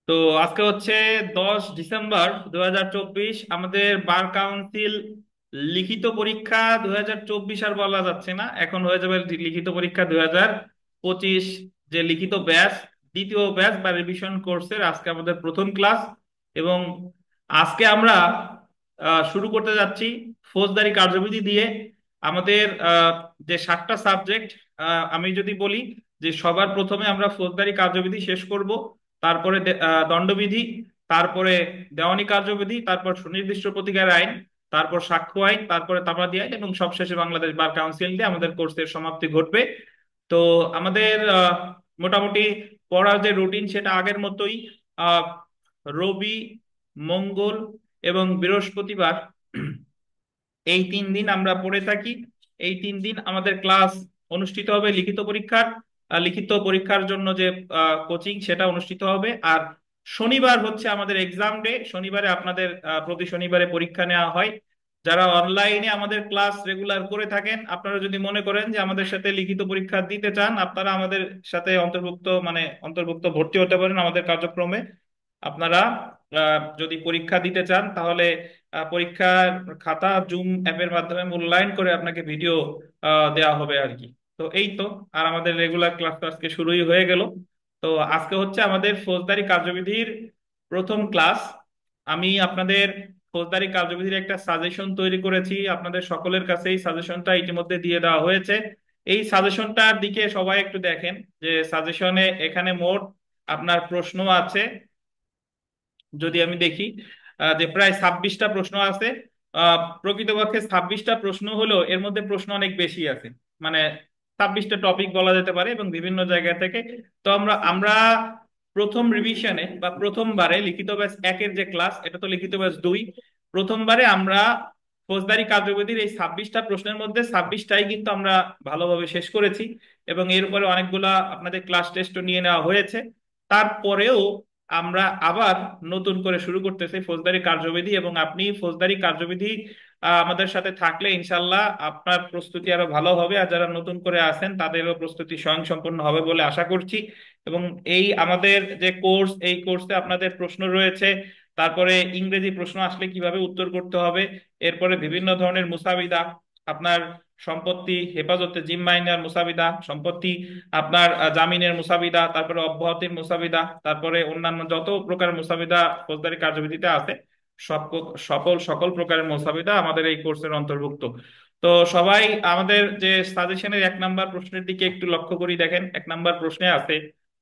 তো আজকে হচ্ছে 10 ডিসেম্বর 2024। আমাদের বার কাউন্সিল লিখিত পরীক্ষা 2024 আর বলা যাচ্ছে না, এখন হয়ে যাবে লিখিত পরীক্ষা 2025। যে লিখিত ব্যাচ, দ্বিতীয় ব্যাচ বা রিভিশন কোর্সের আজকে আমাদের প্রথম ক্লাস। এবং আজকে আমরা শুরু করতে যাচ্ছি ফৌজদারি কার্যবিধি দিয়ে। আমাদের যে 7টা সাবজেক্ট, আমি যদি বলি যে সবার প্রথমে আমরা ফৌজদারি কার্যবিধি শেষ করব, তারপরে দণ্ডবিধি, তারপরে দেওয়ানি কার্যবিধি, তারপর সুনির্দিষ্ট প্রতিকার আইন, তারপর সাক্ষ্য আইন, তারপরে তামাদি আইন, এবং সবশেষে বাংলাদেশ বার কাউন্সিল দিয়ে আমাদের কোর্সের সমাপ্তি ঘটবে। তো আমাদের মোটামুটি পড়ার যে রুটিন সেটা আগের মতোই। আহ, রবি, মঙ্গল এবং বৃহস্পতিবার এই 3 দিন আমরা পড়ে থাকি। এই 3 দিন আমাদের ক্লাস অনুষ্ঠিত হবে লিখিত পরীক্ষার। লিখিত পরীক্ষার জন্য যে কোচিং সেটা অনুষ্ঠিত হবে। আর শনিবার হচ্ছে আমাদের এক্সাম ডে। শনিবারে আপনাদের প্রতি শনিবারে পরীক্ষা নেওয়া হয়। যারা অনলাইনে আমাদের ক্লাস রেগুলার করে থাকেন, আপনারা যদি মনে করেন যে আমাদের সাথে লিখিত পরীক্ষা দিতে চান, আপনারা আমাদের সাথে অন্তর্ভুক্ত ভর্তি হতে পারেন আমাদের কার্যক্রমে। আপনারা যদি পরীক্ষা দিতে চান তাহলে পরীক্ষার খাতা জুম অ্যাপের মাধ্যমে মূল্যায়ন করে আপনাকে ভিডিও দেওয়া হবে আর কি। তো এই তো। আর আমাদের রেগুলার ক্লাস তো আজকে শুরুই হয়ে গেল। তো আজকে হচ্ছে আমাদের ফৌজদারি কার্যবিধির প্রথম ক্লাস। আমি আপনাদের ফৌজদারি কার্যবিধির একটা সাজেশন তৈরি করেছি, আপনাদের সকলের কাছে এই সাজেশনটা ইতিমধ্যে দিয়ে দেওয়া হয়েছে। এই সাজেশনটার দিকে সবাই একটু দেখেন যে সাজেশনে এখানে মোট আপনার প্রশ্ন আছে। যদি আমি দেখি যে প্রায় 26টা প্রশ্ন আছে। প্রকৃতপক্ষে 26টা প্রশ্ন হলেও এর মধ্যে প্রশ্ন অনেক বেশি আছে। মানে 26টা টপিক বলা যেতে পারে এবং বিভিন্ন জায়গা থেকে। তো আমরা আমরা প্রথম রিভিশনে বা প্রথমবারে লিখিত ব্যাচ একের যে ক্লাস, এটা তো লিখিত ব্যাচ 2। প্রথমবারে আমরা ফৌজদারি কার্যবিধির এই 26টা প্রশ্নের মধ্যে 26টাই কিন্তু আমরা ভালোভাবে শেষ করেছি। এবং এরপরে অনেকগুলা আপনাদের ক্লাস টেস্টও নিয়ে নেওয়া হয়েছে। তারপরেও আমরা আবার নতুন করে শুরু করতেছি ফৌজদারি কার্যবিধি। এবং আপনি ফৌজদারি কার্যবিধি আমাদের সাথে থাকলে ইনশাল্লাহ আপনার প্রস্তুতি আরো ভালো হবে, আর যারা নতুন করে আছেন তাদেরও প্রস্তুতি স্বয়ংসম্পূর্ণ হবে বলে আশা করছি। এবং এই আমাদের যে কোর্স, এই কোর্সে আপনাদের প্রশ্ন রয়েছে। তারপরে ইংরেজি প্রশ্ন আসলে কিভাবে উত্তর করতে হবে। এরপরে বিভিন্ন ধরনের মুসাবিদা, আপনার সম্পত্তি হেফাজতে জিম্মাইনার মুসাবিদা, সম্পত্তি আপনার জামিনের মুসাবিদা, তারপরে অব্যাহতির মুসাবিদা, তারপরে অন্যান্য যত প্রকার মুসাবিদা ফৌজদারি কার্যবিধিতে আছে, সব সকল প্রকারের মুসাবিদা আমাদের এই কোর্সের অন্তর্ভুক্ত। তো সবাই আমাদের যে সাজেশনের 1 নাম্বার প্রশ্নের দিকে একটু লক্ষ্য করি। দেখেন 1 নাম্বার প্রশ্নে আছে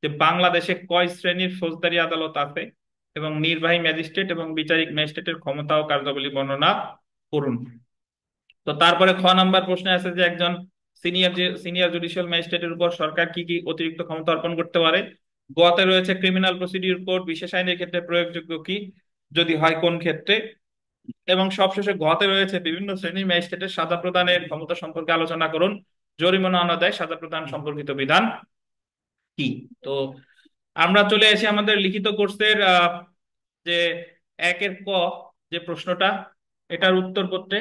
যে বাংলাদেশে কয় শ্রেণীর ফৌজদারি আদালত আছে এবং নির্বাহী ম্যাজিস্ট্রেট এবং বিচারিক ম্যাজিস্ট্রেটের ক্ষমতা ও কার্যাবলী বর্ণনা করুন। তো তারপরে 6 নাম্বার প্রশ্নে আছে যে একজন সিনিয়র জুডিশিয়াল ম্যাজিস্ট্রেটের উপর সরকার কি কি অতিরিক্ত ক্ষমতা অর্পণ করতে পারে। গতে রয়েছে ক্রিমিনাল প্রসিডিউর কোড বিশেষ আইনের ক্ষেত্রে প্রয়োগযোগ্য কি, যদি হয় কোন ক্ষেত্রে। এবং সবশেষে গতে রয়েছে বিভিন্ন শ্রেণীর ম্যাজিস্ট্রেটের সাজা প্রদানের ক্ষমতা সম্পর্কে আলোচনা করুন। জরিমানা অনাদায় সাজা প্রদান সম্পর্কিত বিধান কি। তো আমরা চলে এসে আমাদের লিখিত কোর্সের যে একের ক যে প্রশ্নটা, এটার উত্তর করতে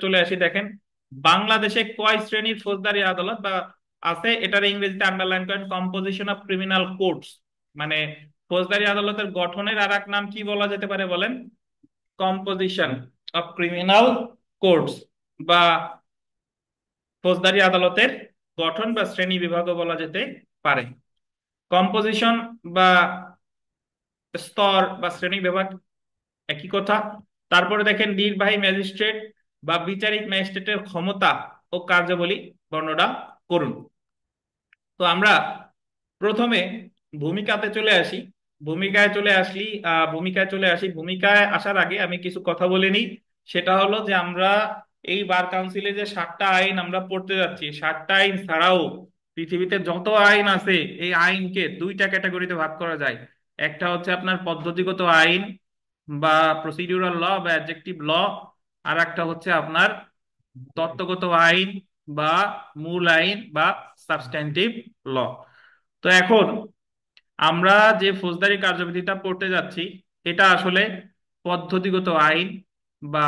চলে আসি। দেখেন বাংলাদেশে কয় শ্রেণীর ফৌজদারি আদালত বা আছে, এটার ইংরেজিতে আন্ডারলাইন করেন কম্পোজিশন অফ ক্রিমিনাল কোর্টস। মানে ফৌজদারি আদালতের গঠনের আর এক নাম কি বলা যেতে পারে বলেন? কম্পোজিশন অফ ক্রিমিনাল কোর্টস, বা ফৌজদারি আদালতের গঠন বা শ্রেণী বিভাগও বলা যেতে পারে। কম্পোজিশন বা স্তর বা শ্রেণী বিভাগ একই কথা। তারপরে দেখেন নির্বাহী ম্যাজিস্ট্রেট বা বিচারিক ম্যাজিস্ট্রেটের ক্ষমতা ও কার্যাবলী বর্ণনা করুন। তো আমরা প্রথমে ভূমিকাতে চলে আসি। ভূমিকায় চলে আসি। ভূমিকায় আসার আগে আমি কিছু কথা বলে নিই। সেটা হলো যে আমরা এই বার কাউন্সিলে যে 7টা আইন আমরা পড়তে যাচ্ছি, 7টা আইন ছাড়াও পৃথিবীতে যত আইন আছে এই আইনকে 2টা ক্যাটাগরিতে ভাগ করা যায়। একটা হচ্ছে আপনার পদ্ধতিগত আইন বা প্রসিডিউরাল ল বা অ্যাডজেক্টিভ ল। আর একটা হচ্ছে আপনার তত্ত্বগত আইন বা মূল আইন বা সাবস্ট্যান্টিভ ল। তো এখন আমরা যে ফৌজদারি কার্যবিধিটা পড়তে যাচ্ছি, এটা আসলে পদ্ধতিগত আইন বা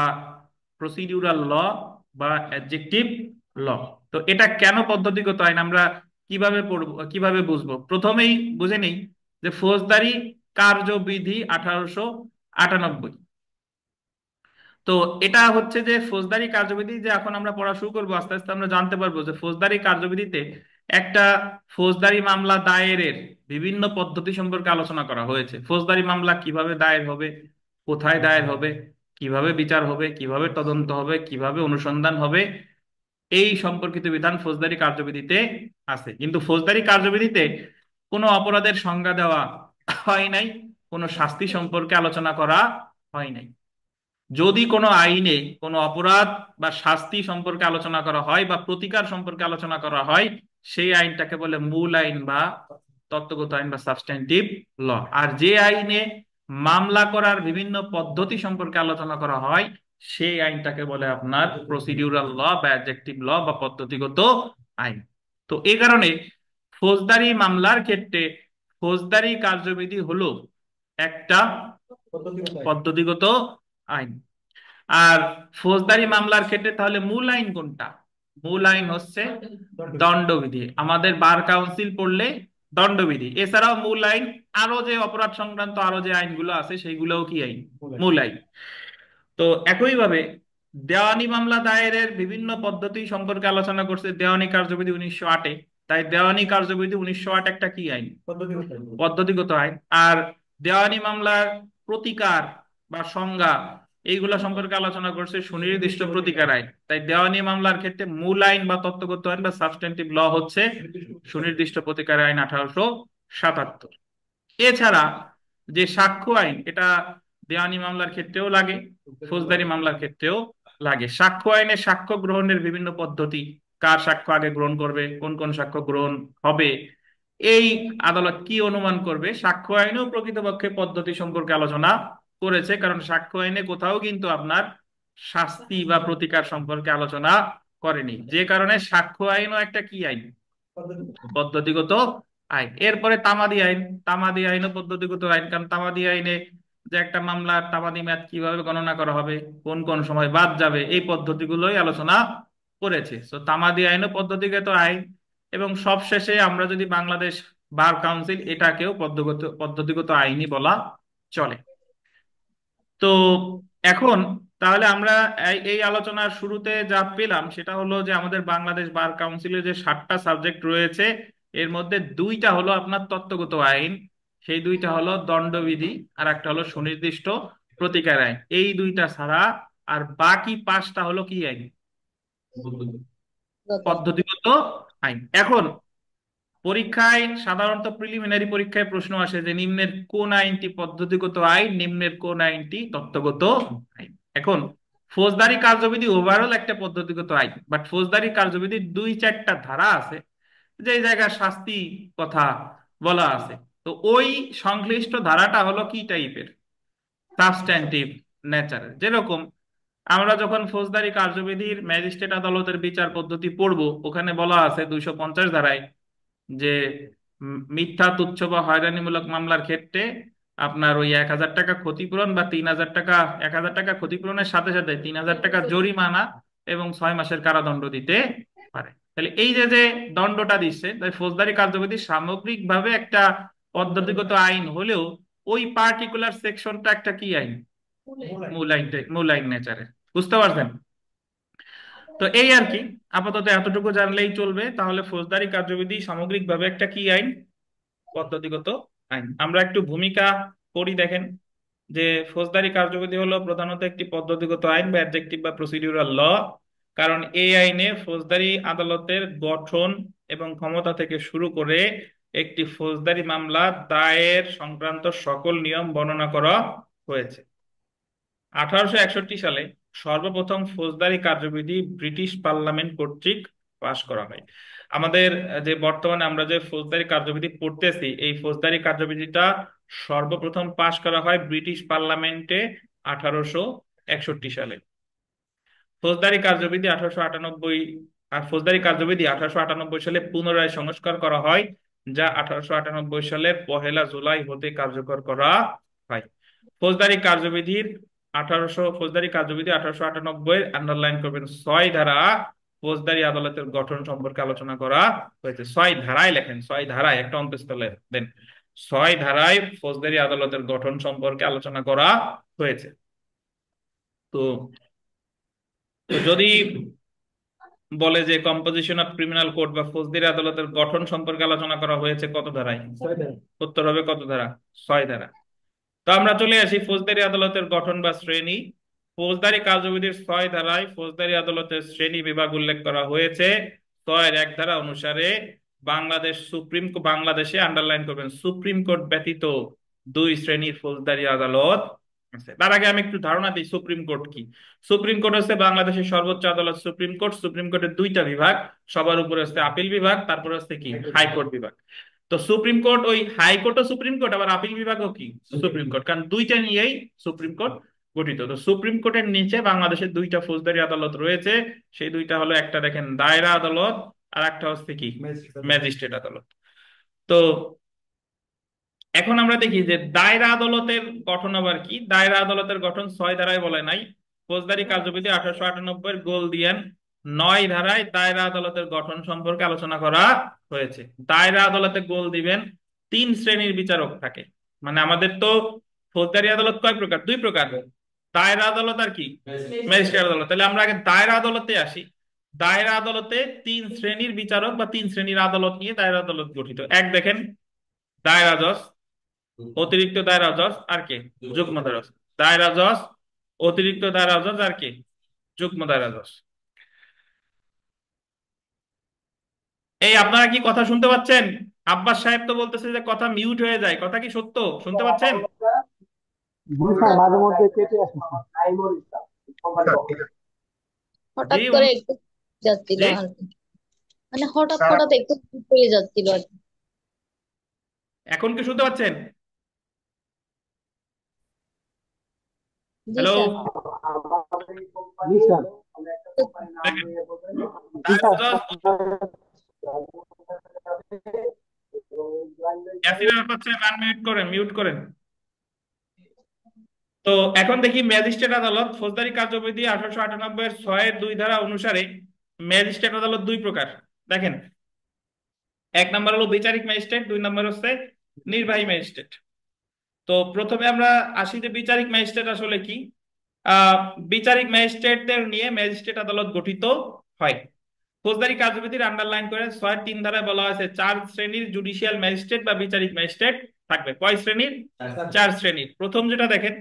প্রসিডিউরাল ল বা অ্যাডজেক্টিভ ল। তো এটা কেন পদ্ধতিগত আইন, আমরা কিভাবে পড়বো, কিভাবে বুঝবো? প্রথমেই বুঝে নেই যে ফৌজদারি কার্যবিধি 1898। তো এটা হচ্ছে যে ফৌজদারি কার্যবিধি, যে এখন আমরা পড়া শুরু করবো আস্তে আস্তে আমরা জানতে পারবো যে ফৌজদারি কার্যবিধিতে একটা ফৌজদারি মামলা দায়েরের বিভিন্ন পদ্ধতি সম্পর্কে আলোচনা করা হয়েছে। ফৌজদারি মামলা কিভাবে দায়ের হবে, কোথায় দায়ের হবে, কিভাবে বিচার হবে, কিভাবে তদন্ত হবে, কিভাবে অনুসন্ধান হবে, এই সম্পর্কিত বিধান ফৌজদারি কার্যবিধিতে আছে। কিন্তু ফৌজদারি কার্যবিধিতে কোনো অপরাধের সংজ্ঞা দেওয়া হয় নাই, কোনো শাস্তি সম্পর্কে আলোচনা করা হয় নাই। যদি কোনো আইনে কোনো অপরাধ বা শাস্তি সম্পর্কে আলোচনা করা হয় বা প্রতিকার সম্পর্কে আলোচনা করা হয়, সেই আইনটাকে বলে মূল আইন বা তত্ত্বগত আইন বা সাবস্ট্যান্টিভ ল। আর যে আইনে মামলা করার বিভিন্ন পদ্ধতি সম্পর্কে আলোচনা করা হয়, সেই আইনটাকে বলে আপনার প্রসিডিউরাল ল বা অ্যাডজেক্টিভ ল বা পদ্ধতিগত আইন। তো এই কারণে ফৌজদারি মামলার ক্ষেত্রে ফৌজদারি কার্যবিধি হলো একটা পদ্ধতিগত আইন। আর ফৌজদারি মামলার ক্ষেত্রে তাহলে মূল আইন কোনটা? মূল আইন হচ্ছে দণ্ডবিধি। আমাদের বার কাউন্সিল পড়লে দণ্ডবিধি। এছাড়াও মূল আইন আরো যে অপরাধ সংক্রান্ত আরো যে আইনগুলো আছে সেইগুলোও কি আইন? মূল আইন। তো একইভাবে দেওয়ানি মামলা দায়েরের বিভিন্ন পদ্ধতি সম্পর্কে আলোচনা করছে দেওয়ানি কার্যবিধি 1908-এ। তাই দেওয়ানি কার্যবিধি 1908 একটা কি আইন? পদ্ধতিগত আইন। আর দেওয়ানি মামলার প্রতিকার বা সংজ্ঞা এইগুলা সম্পর্কে আলোচনা করছে সুনির্দিষ্ট প্রতিকার আইন। তাই দেওয়ানি মামলার ক্ষেত্রে মূল আইন বা তত্ত্বগত আইন বা সাবস্ট্যান্টিভ ল হচ্ছে সুনির্দিষ্ট প্রতিকার আইন 1877। এছাড়া যে সাক্ষ্য আইন, এটা দেওয়ানি মামলার ক্ষেত্রেও লাগে, ফৌজদারি মামলার ক্ষেত্রেও লাগে। সাক্ষ্য আইনে সাক্ষ্য গ্রহণের বিভিন্ন পদ্ধতি, কার সাক্ষ্য আগে গ্রহণ করবে, কোন কোন সাক্ষ্য গ্রহণ হবে, এই আদালত কি অনুমান করবে, সাক্ষ্য আইনেও প্রকৃতপক্ষে পদ্ধতি সম্পর্কে আলোচনা করেছে। কারণ সাক্ষ্য আইনে কোথাও কিন্তু আপনার শাস্তি বা প্রতিকার সম্পর্কে আলোচনা করেনি, যে কারণে সাক্ষ্য আইনও একটা কি আইন? পদ্ধতিগত আইন। এরপরে তামাদি আইন। তামাদি আইনও পদ্ধতিগত আইন, কারণ তামাদি আইনে যে একটা মামলার তামাদি মেয়াদ কিভাবে গণনা করা হবে, কোন কোন সময় বাদ যাবে, এই পদ্ধতিগুলোই আলোচনা করেছে। তো তামাদি আইনও পদ্ধতিগত আইন। এবং সবশেষে আমরা যদি বাংলাদেশ বার কাউন্সিল, এটাকেও পদ্ধতিগত পদ্ধতিগত আইনই বলা চলে। তো এখন তাহলে আমরা এই আলোচনার শুরুতে যা পেলাম সেটা হলো যে আমাদের বাংলাদেশ বার কাউন্সিলের যে 7টা সাবজেক্ট রয়েছে, এর মধ্যে 2টা হলো আপনার তত্ত্বগত আইন, সেই 2টা হলো দণ্ডবিধি, আর একটা হলো সুনির্দিষ্ট প্রতিকার আইন। এই 2টা ছাড়া আর বাকি 5টা হলো কি আইন? পদ্ধতিগত আইন। এখন পরীক্ষায় সাধারণত প্রিলিমিনারি পরীক্ষায় প্রশ্ন আসে যে নিম্নের কোন আইনটি পদ্ধতিগত আইন, নিম্নের কোন আইনটি তত্ত্বগত আইন। এখন ফৌজদারি কার্যবিধি ওভারঅল একটা পদ্ধতিগত আইন, বাট ফৌজদারি কার্যবিধির 2-4টা ধারা আছে যে জায়গায় শাস্তি কথা বলা আছে। তো ওই সংশ্লিষ্ট ধারাটা হলো কি টাইপের? সাবস্ট্যান্টিভ নেচারের। যেরকম আমরা যখন ফৌজদারি কার্যবিধির ম্যাজিস্ট্রেট আদালতের বিচার পদ্ধতি পড়বো, ওখানে বলা আছে 250 ধারায় যে মিথ্যা, তুচ্ছ বা হয়রানিমূলক মামলার ক্ষেত্রে আপনার ওই 1000 টাকা ক্ষতিপূরণ বা 3000 টাকা, 1000 টাকা ক্ষতিপূরণের সাথে সাথে 3000 টাকা জরিমানা এবং 6 মাসের কারাদণ্ড দিতে পারে। তাহলে এই যে যে দণ্ডটা দিচ্ছে, তাই ফৌজদারি কার্যবিধি সামগ্রিকভাবে একটা পদ্ধতিগত আইন হলেও ওই পার্টিকুলার সেকশনটা একটা কি আইন? মূল আইন নেচারে। বুঝতে পারছেন? তো এই আর কি, আপাতত এতটুকু জানলেই চলবে। তাহলে ফৌজদারি কার্যবিধি সামগ্রিকভাবে একটা কি আইন? পদ্ধতিগত আইন। আমরা একটু ভূমিকা পড়ি, দেখেন যে ফৌজদারি কার্যবিধি হলো প্রধানত একটি পদ্ধতিগত আইন বা অ্যাডজেক্টিভ বা প্রসিডিউরাল ল। কারণ এই আইনে ফৌজদারি আদালতের গঠন এবং ক্ষমতা থেকে শুরু করে একটি ফৌজদারি মামলা দায়ের সংক্রান্ত সকল নিয়ম বর্ণনা করা হয়েছে। 1861 সালে সর্বপ্রথম ফৌজদারি কার্যবিধি ব্রিটিশ পার্লামেন্ট কর্তৃক পাশ করা হয়। আমাদের যে বর্তমানে আমরা যে ফৌজদারি কার্যবিধি পড়তেছি, এই ফৌজদারি কার্যবিধিটা সর্বপ্রথম পাশ করা হয় ব্রিটিশ পার্লামেন্টে 1861 সালে। ফৌজদারি কার্যবিধি 1898, আর ফৌজদারি কার্যবিধি 1898 সালে পুনরায় সংস্কার করা হয়, যা 1898 সালের 1 জুলাই হতে কার্যকর করা হয়। ফৌজদারি কার্যবিধির ফৌজদারি কার্যবিধি 1898 আন্ডারলাইন করবেন 6 ধারা ফৌজদারি আদালতের গঠন সম্পর্কে আলোচনা করা হয়েছে। 6 ধারায় লেখেন, 6 ধারায়, একটা অন্তঃস্থলে দেন। ছয় ধারায় ফৌজদারি আদালতের গঠন সম্পর্কে আলোচনা করা হয়েছে। তো তো যদি বলে যে কম্পোজিশন অফ ক্রিমিনাল কোড বা ফৌজদারি আদালতের গঠন সম্পর্কে আলোচনা করা হয়েছে কত ধারায়, উত্তর হবে কত ধারা? ছয় ধারা। তো আমরা চলে আসি ফৌজদারি আদালতের গঠন বা শ্রেণী। ফৌজদারি কার্যবিধির ছয় ধারায় ফৌজদারি আদালতের শ্রেণী বিভাগ উল্লেখ করা হয়েছে। ছয়ের এক ধারা অনুসারে বাংলাদেশে আন্ডারলাইন করবেন, সুপ্রিম কোর্ট ব্যতীত দুই শ্রেণীর ফৌজদারি আদালত আছে। তার আগে আমি একটু ধারণা দিই সুপ্রিম কোর্ট কি। সুপ্রিম কোর্ট হচ্ছে বাংলাদেশের সর্বোচ্চ আদালত সুপ্রিম কোর্ট। সুপ্রিম কোর্টের দুইটা বিভাগ, সবার উপরে হচ্ছে আপিল বিভাগ, তারপরে হচ্ছে কি হাইকোর্ট বিভাগ। তো সুপ্রিম কোর্ট, ওই হাইকোর্টও সুপ্রিম কোর্ট, আবার আপিল বিভাগও কি সুপ্রিম কোর্ট, কারণ দুইটা নিয়েই সুপ্রিম কোর্ট গঠিত। তো সুপ্রিম কোর্টের নিচে বাংলাদেশের দুইটা ফৌজদারি আদালত রয়েছে। সেই দুইটা হলো, একটা দেখেন দায়রা আদালত, আর একটা হচ্ছে কি ম্যাজিস্ট্রেট আদালত। তো এখন আমরা দেখি যে দায়রা আদালতের গঠন আবার কি। দায়রা আদালতের গঠন ছয় ধারায় বলে নাই। ফৌজদারি কার্যবিধি 1898 গোল দিয়েন 9 ধারায় দায়রা আদালতের গঠন সম্পর্কে আলোচনা করা হয়েছে। দায়রা আদালতে গোল দিবেন, তিন শ্রেণীর বিচারক থাকে। মানে আমাদের তো ফৌজদারি আদালত কয় প্রকার? দুই প্রকার, দায়রা আদালত আর কি ম্যাজিস্ট্রেট আদালত। তাহলে আমরা আগে দায়রা আদালতে আসি। দায়রা আদালতে তিন শ্রেণীর বিচারক বা তিন শ্রেণীর আদালত নিয়ে দায়রা আদালত গঠিত। এক দেখেন দায়রা জজ, অতিরিক্ত দায়রা জজ, আর কে যুগ্ম দায়রা জজ। দায়রা জজ, অতিরিক্ত দায়রা জজ, আর কে যুগ্ম দায়রা জজ। এই আপনারা কি কথা শুনতে পাচ্ছেন? আব্বাস সাহেব তো বলতেছে যে কথা মিউট হয়ে যায়, কথা কি সত্য? শুনতে পাচ্ছেন? জি স্যার, মাঝে মধ্যে কেটে আসছে। জি হঠাৎ করে একটু যাচ্ছিল জি আর কি। মানে হঠাৎ হঠাৎ একটু পেয়ে যাচ্ছিল আর কি। এখন কি শুনতে পাচ্ছেন? জি হ্যালো? স্যার। জি স্যার। দেখেন জি দায়রা স্যার। জজ, ইয়াসির আরাফাত সাহেব আনমিউট করেন, মিউট করেন। তো এখন দেখি ম্যাজিস্ট্রেট আদালত। ফৌজদারি কার্যবিধি 1898 এর 6-2 ধারা অনুসারে ম্যাজিস্ট্রেট আদালত দুই প্রকার। দেখেন, এক নম্বর হলো বিচারিক ম্যাজিস্ট্রেট, দুই নম্বর হচ্ছে নির্বাহী ম্যাজিস্ট্রেট। তো প্রথমে আমরা আসি যে বিচারিক ম্যাজিস্ট্রেট আসলে কি। আহ বিচারিক ম্যাজিস্ট্রেটদের নিয়ে ম্যাজিস্ট্রেট আদালত গঠিত হয়। ফৌজদারি কার্যবিধির আন্ডারলাইন করে 6-3 ধারায় বলা হয়েছে 4 শ্রেণীর জুডিশিয়াল ম্যাজিস্ট্রেট বা বিচারিক ম্যাজিস্ট্রেট থাকবে। কয় শ্রেণীর? 4 শ্রেণীর। প্রথম যেটা দেখেন,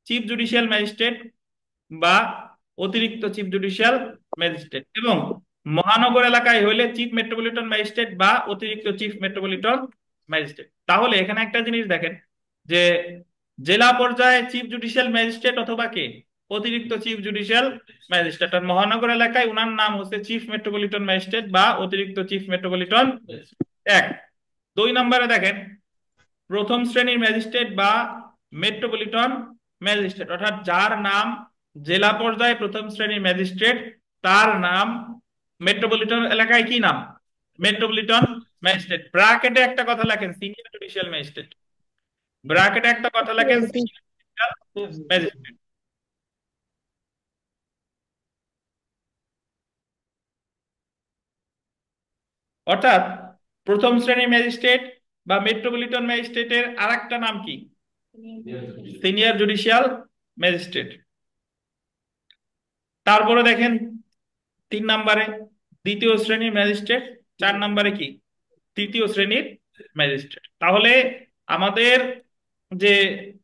চিফ জুডিশিয়াল ম্যাজিস্ট্রেট বা অতিরিক্ত চিফ জুডিশিয়াল ম্যাজিস্ট্রেট, এবং মহানগর এলাকায় হইলে চিফ মেট্রোপলিটন ম্যাজিস্ট্রেট বা অতিরিক্ত চিফ মেট্রোপলিটন ম্যাজিস্ট্রেট। তাহলে এখানে একটা জিনিস দেখেন যে জেলা পর্যায়ে চিফ জুডিশিয়াল ম্যাজিস্ট্রেট অথবা কে অতিরিক্ত চিফ জুডিশিয়াল ম্যাজিস্ট্রেট, আর মহানগর এলাকায় উনার নাম হচ্ছে চিফ মেট্রোপলিটন ম্যাজিস্ট্রেট বা অতিরিক্ত চিফ মেট্রোপলিটন এক। 2 নম্বরে দেখেন প্রথম শ্রেণীর ম্যাজিস্ট্রেট বা মেট্রোপলিটন ম্যাজিস্ট্রেট, অর্থাৎ যার নাম জেলা পর্যায়ে প্রথম শ্রেণীর ম্যাজিস্ট্রেট, তার নাম মেট্রোপলিটন এলাকায় কি নাম? Metropolitan magistrate. ব্রাকেটে একটা কথা লেখেন সিনিয়র জুডিশিয়াল ম্যাজিস্ট্রেট, ব্রাকেটে একটা কথা লেখেন সিনিয়র জুডিশিয়াল ম্যাজিস্ট্রেট। অর্থাৎ প্রথম শ্রেণীর ম্যাজিস্ট্রেট বা মেট্রোপলিটন ম্যাজিস্ট্রেটের আরেকটা নাম কি? Senior judicial magistrate. তারপরে দেখেন 3 নম্বরে দ্বিতীয় শ্রেণীর ম্যাজিস্ট্রেট, 4 নম্বরে কি তৃতীয় শ্রেণীর ম্যাজিস্ট্রেট। তাহলে আমাদের যে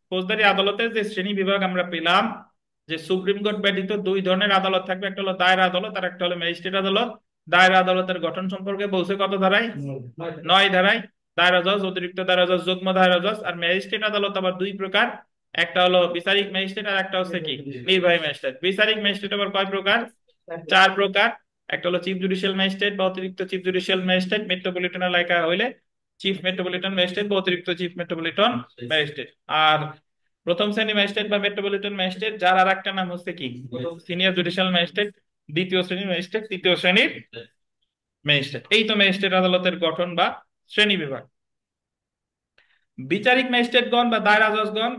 ফৌজদারি আদালতের যে শ্রেণী বিভাগ আমরা পেলাম, যে সুপ্রিম কোর্ট ব্যতীত দুই ধরনের আদালত থাকবে, একটা হলো দায়রা আদালত আর একটা হলো ম্যাজিস্ট্রেট আদালত। দায়রা আদালতের গঠন সম্পর্কে বলছে কত ধারায়? 9 ধারায়। দায়রা জজ, অতিরিক্ত দায়রা জজ, যুগ্ম দায়রা জজ। আর ম্যাজিস্ট্রেট আদালত আবার দুই প্রকার, একটা হলো বিচারিক ম্যাজিস্ট্রেট আর একটা হচ্ছে কি নির্বাহী ম্যাজিস্ট্রেট। বিচারিক ম্যাজিস্ট্রেট আবার কয় প্রকার? 4 প্রকার। একটা হলো চিফ জুডিশিয়াল ম্যাজিস্ট্রেট বা অতিরিক্ত চিফ জুডিশিয়াল ম্যাজিস্ট্রেট, মেট্রোপলিটন এলাকা হইলে চিফ মেট্রোপলিটন ম্যাজিস্ট্রেট বা অতিরিক্ত চিফ মেট্রোপলিটন ম্যাজিস্ট্রেট। আর প্রথম শ্রেণী ম্যাজিস্ট্রেট বা মেট্রোপলিটন ম্যাজিস্ট্রেট যার আর একটা নাম হচ্ছে কি সিনিয়র জুডিশিয়াল ম্যাজিস্ট্রেট, দ্বিতীয় শ্রেণীর ম্যাজিস্ট্রেট, তৃতীয় শ্রেণীর ম্যাজিস্ট্রেট। এই তো ম্যাজিস্ট্রেট আদালতের গঠন বা শ্রেণী বিভাগ। বিচারিক ম্যাজিস্ট্রেটগণ বা দায়রা জজগণ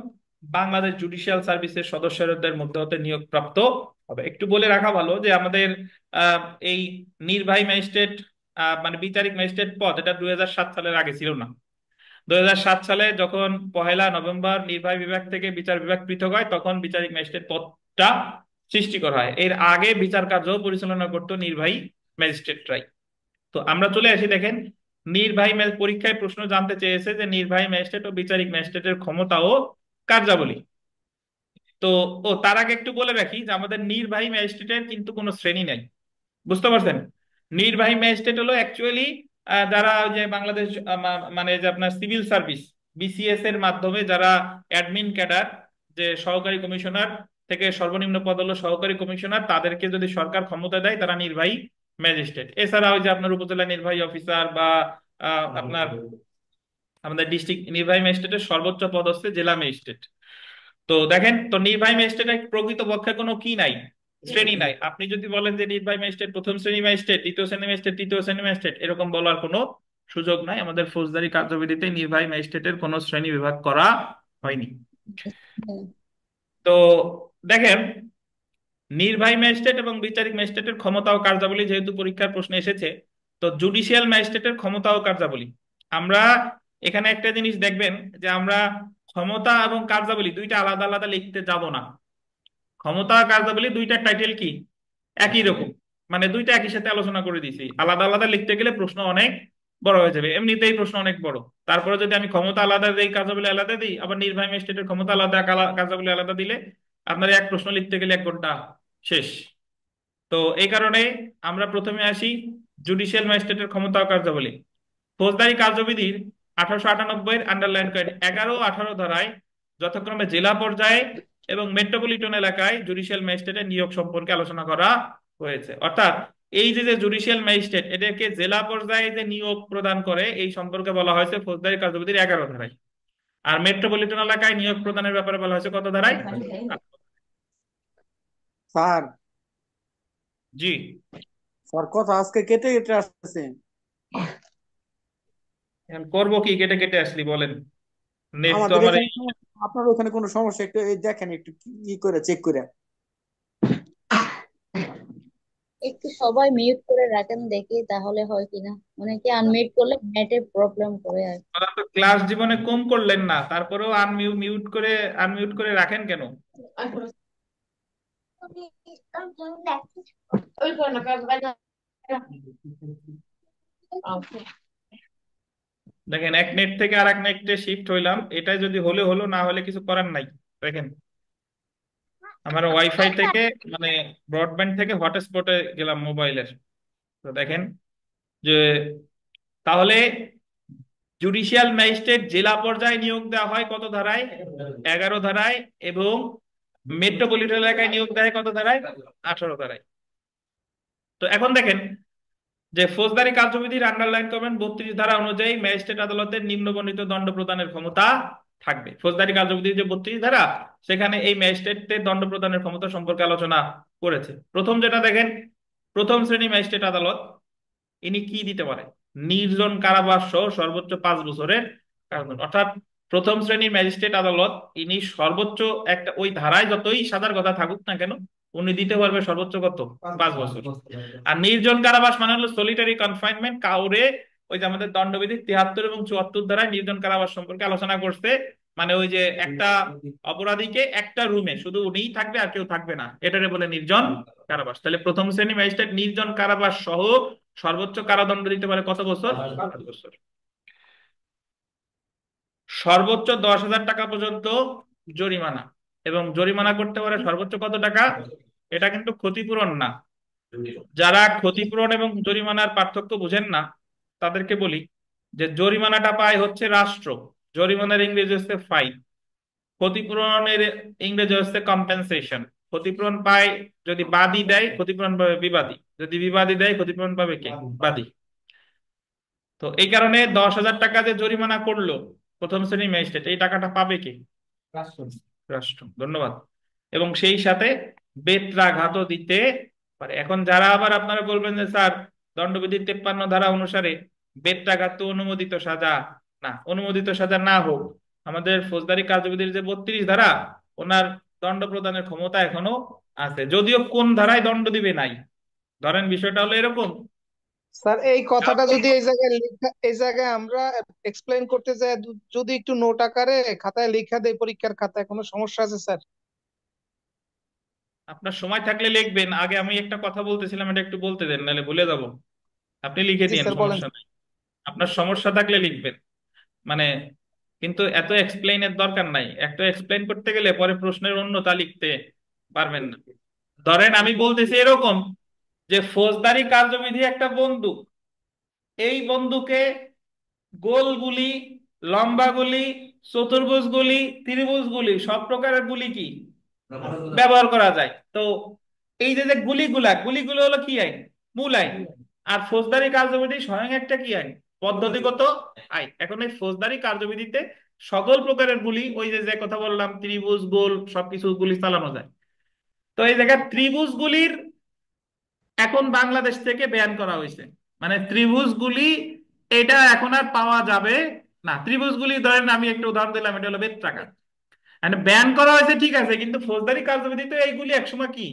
বাংলাদেশ জুডিশিয়াল সার্ভিসের সদস্যদের মধ্যে হতে নিয়োগপ্রাপ্ত হবে। একটু বলে রাখা ভালো যে আমাদের আহ, এই নির্বাহী ম্যাজিস্ট্রেট মানে বিচারিক ম্যাজিস্ট্রেট পদ, এটা 2007 সালের আগে ছিল না। 2007 সালে যখন 1লা নভেম্বর নির্বাহী বিভাগ থেকে বিচার বিভাগ পৃথক হয়, তখন বিচারিক ম্যাজিস্ট্রেট পদটা সৃষ্টি করা হয়। এর আগে বিচার কার্য পরিচালনা করতো নির্বাহী ম্যাজিস্ট্রেটরাই। তো আমরা চলে আসি, দেখেন পরীক্ষায় প্রশ্ন জানতে চেয়েছে যে নির্বাহী ম্যাজিস্ট্রেট ও বিচারিক ম্যাজিস্ট্রেটের ক্ষমতা ও কার্যাবলী। তো তার আগে একটু বলে রাখি যে আমাদের নির্বাহী ম্যাজিস্ট্রেটের কিন্তু কোনো শ্রেণী নাই, বুঝতে পারছেন? নির্বাহী ম্যাজিস্ট্রেট হলো অ্যাকচুয়ালি যারা ওই যে বাংলাদেশ মানে যে আপনার সিভিল সার্ভিস, বিসিএস এর মাধ্যমে যারা অ্যাডমিন ক্যাডার, যে সহকারী কমিশনার থেকে সর্বনিম্ন পদ হলো সহকারী কমিশনার, তাদেরকে যদি সরকার ক্ষমতা দেয় তারা নির্বাহী ম্যাজিস্ট্রেট। এছাড়া ওই যে আপনার উপজেলা নির্বাহী অফিসার বা আপনার আমাদের ডিস্ট্রিক্ট নির্বাহী ম্যাজিস্ট্রেটের সর্বোচ্চ পদ হচ্ছে জেলা ম্যাজিস্ট্রেট। তো দেখেন, তো নির্বাহী ম্যাজিস্ট্রেটের প্রকৃতপক্ষে কোনো কি নাই, শ্রেণী নাই। আপনি যদি বলেন যে নির্বাহী ম্যাজিস্ট্রেট প্রথম শ্রেণী ম্যাজিস্ট্রেট, দ্বিতীয় শ্রেণী ম্যাজিস্ট্রেট, তৃতীয় শ্রেণী ম্যাজিস্ট্রেট, এরকম বলার কোনো সুযোগ নাই। আমাদের ফৌজদারি কার্যবিধিতে নির্বাহী ম্যাজিস্ট্রেটের কোনো শ্রেণী বিভাগ করা হয়নি। হ্যাঁ। তো দেখেন, নির্বাহী ম্যাজিস্ট্রেট এবং বিচারিক ম্যাজিস্ট্রেটের ক্ষমতা ও কার্যাবলী যেহেতু পরীক্ষার প্রশ্নে এসেছে, তো জুডিশিয়াল ম্যাজিস্ট্রেটের ক্ষমতা ও কার্যাবলী আমরা এখানে একটা জিনিস দেখবেন যে আমরা ক্ষমতা এবং কার্যাবলী দুইটা আলাদা আলাদা লিখতে যাব না। ক্ষমতা আর কার্যাবলী দুইটা টাইটেল কি একই রকম, মানে দুইটা একই সাথে আলোচনা করে দিয়েছি। আলাদা আলাদা লিখতে গেলে প্রশ্ন অনেক বড় হয়ে যাবে, এমনিতেই প্রশ্ন অনেক বড়। তারপরে যদি আমি ক্ষমতা আলাদা দিই, কার্যাবলী আলাদা দিই, আবার নির্বাহী ম্যাজিস্ট্রেটের ক্ষমতা আলাদা, কার্যাবলী আলাদা দিলে আপনার এক প্রশ্ন লিখতে গেলে 1 ঘন্টা শেষ। তো এই কারণে আমরা প্রথমে আসি জুডিশিয়াল ম্যাজিস্ট্রেটের ক্ষমতা ও কার্যাবলী। ফৌজদারি কার্যবিধির 1898 আন্ডারলাইন করেন 11 ও 18 ধারায় যথাক্রমে জেলা পর্যায়ে এবং মেট্রোপলিটন এলাকায় জুডিশিয়াল ম্যাজিস্ট্রেটের নিয়োগ সম্পর্কে আলোচনা করা হয়েছে। অর্থাৎ এই যে যে জুডিশিয়াল ম্যাজিস্ট্রেট, এদেরকে জেলা পর্যায়ে যে নিয়োগ প্রদান করে এই সম্পর্কে বলা হয়েছে ফৌজদারি কার্যবিধির 11 ধারায়। আর মেট্রোপলিটন এলাকায় নিয়োগ প্রদানের ব্যাপারে বলা হয়েছে কত ধারায়? স্যার, জি। স্যার কথা আজকে কেটে কেটে আসতেছে। এখন করবো কি, কেটে কেটে আসলি বলেন? নেট তো আমাদের আমার এখানে আপনার ওখানে কোনো সমস্যা একটু এই দেখেন, একটু কি করে চেক করে। একটু সবাই মিউট করে রাখেন দেখি তাহলে হয় কিনা, মানে কি আনমিউট করলে নেটের প্রবলেম করে আর কি। আপনারা তো ক্লাস জীবনে কম করলেন না, তারপরেও আনমিউট করে রাখেন কেন? দেখেন, এক নেট থেকে আর এক নেটে শিফট হইলাম, এটাই যদি হলে হলো, না হলে কিছু করার নাই। দেখেন, আমার ওয়াইফাই থেকে মানে ব্রডব্যান্ড থেকে হটস্পটে গেলাম মোবাইলের। তো দেখেন যে তাহলে জুডিশিয়াল ম্যাজিস্ট্রেট জেলা পর্যায়ে নিয়োগ দেওয়া হয় কত ধারায়? 11 ধারায়। এবং মেট্রোপলিটন এলাকায় নিয়োগ দেয় কত ধারায়? 18 ধারায়। তো এখন দেখেন যে ফৌজদারি কার্যবিধির আন্ডারলাইন করবেন 32 ধারা অনুযায়ী ম্যাজিস্ট্রেট আদালতের নিম্নবর্ণিত দণ্ড প্রদানের ক্ষমতা থাকবে। ফৌজদারি কার্যবিধির যে 32 ধারা, সেখানে এই ম্যাজিস্ট্রেটদের দণ্ড প্রদানের ক্ষমতা সম্পর্কে আলোচনা করেছে। প্রথম যেটা দেখেন, প্রথম শ্রেণী ম্যাজিস্ট্রেট আদালত ইনি কি দিতে পারে? নির্জন কারাবাস সহ সর্বোচ্চ 5 বছরের কারাদণ্ড। অর্থাৎ প্রথম শ্রেণীর ম্যাজিস্ট্রেট আদালত ইনি সর্বোচ্চ একটা ওই ধারায় যতই সাজার কথা থাকুক না কেন, উনি দিতে পারবে সর্বোচ্চ কত? 5 বছর। আর নির্জন কারাবাস মানে হলো সলিটারি কনফাইনমেন্ট, কাউরে ওই যে আমাদের দণ্ডবিধির 73 এবং 74 ধারায় নির্জন কারাবাস সম্পর্কে আলোচনা করছে। মানে ওই যে একটা অপরাধীকে একটা রুমে শুধু উনিই থাকবে আর কেউ থাকবে না, এটারে বলে নির্জন কারাবাস। তাহলে প্রথম শ্রেণী ম্যাজিস্ট্রেট নির্জন কারাবাস সহ সর্বোচ্চ কারাদণ্ড দিতে পারে কত বছর? 5 বছর। সর্বোচ্চ 10,000 টাকা পর্যন্ত জরিমানা, এবং জরিমানা করতে পারে সর্বোচ্চ কত টাকা? এটা কিন্তু ক্ষতিপূরণ না। যারা ক্ষতিপূরণ এবং জরিমানার পার্থক্য বুঝেন না তাদেরকে বলি যে জরিমানাটা পায় হচ্ছে রাষ্ট্র, জরিমানার ইংরেজি হচ্ছে ফাইন। ক্ষতিপূরণের ইংরেজি হচ্ছে কম্পেনসেশন। ক্ষতিপূরণ পায় যদি বাদী দেয়, ক্ষতিপূরণ পাবে বিবাদী। যদি বিবাদী দেয়, ক্ষতিপূরণ পাবে কে? বাদী। তো এই কারণে 10,000 টাকা যে জরিমানা করলো প্রথম শ্রেণীর ম্যাজিস্ট্রেট, এই টাকাটা পাবে কে? রাষ্ট্র। রাষ্ট্র, ধন্যবাদ। এবং সেই সাথে বেত্রাঘাতও দিতে পারে। এখন যারা আবার আপনারা বলবেন যে স্যার দণ্ডবিধির 53 ধারা অনুসারে বেত্রাঘাত তো অনুমোদিত সাজা না, অনুমোদিত সাজা না হোক, আমাদের ফৌজদারি কার্যবিধির যে 32 ধারা, ওনার দণ্ড প্রদানের ক্ষমতা এখনো আছে, যদিও কোন ধারায় দণ্ড দিবে নাই। ধরেন বিষয়টা হলো এরকম স্যার এই কথাটা আপনি যদি এই জায়গায় আমরা এক্সপ্লেইন করতে যাই, যদি একটু নোট আকারে খাতায় লিখা দেয় পরীক্ষার খাতায়, কোনো সমস্যা আছে স্যার? আপনার সময় থাকলে লিখবেন। আগে আমি একটা কথা বলতেছিলাম, এটা একটু বলতে দেন, নাহলে ভুলে যাব। আপনি লিখে জি দিন, স্যার, বলেন। সমস্যা নেই। আপনার সমস্যা থাকলে লিখবেন, মানে, কিন্তু এত এক্সপ্লেইনের দরকার নাই। একটা এক্সপ্লেইন করতে গেলে পরে প্রশ্নের অন্যতা লিখতে পারবেন না। ধরেন আমি বলতেছি এরকম যে ফৌজদারি কার্যবিধি একটা বন্দুক, এই বন্দুকে গোল গুলি, লম্বা গুলি, চতুর্ভুজ গুলি, ত্রিভুজ গুলি, সব প্রকারের গুলি কি ব্যবহার করা যায়। তো এই যে যে গুলিগুলো হলো কি আইন? মূল আইন। আর ফৌজদারি কার্যবিধি স্বয়ং একটা কি আইন? পদ্ধতিগত আইন। এখন এই ফৌজদারি কার্যবিধিতে সকল প্রকারের গুলি, ওই যে যে কথা বললাম, ত্রিভুজ, গোল, সবকিছু গুলি চালানো যায়। তো এই জায়গায় ত্রিভুজ গুলির এখন বাংলাদেশ থেকে ব্যান করা হয়েছে। মানে ত্রিভুজগুলি এটা এখন আর পাওয়া যাবে না। ত্রিভুজগুলি ধরেন আমি একটা উদাহরণ দিলাম, এটা হলো বেত্রাঘাত, ব্যান করা হয়েছে ঠিক আছে, কিন্তু ফৌজদারি কার্যবিধিতে এইগুলি একসময় কি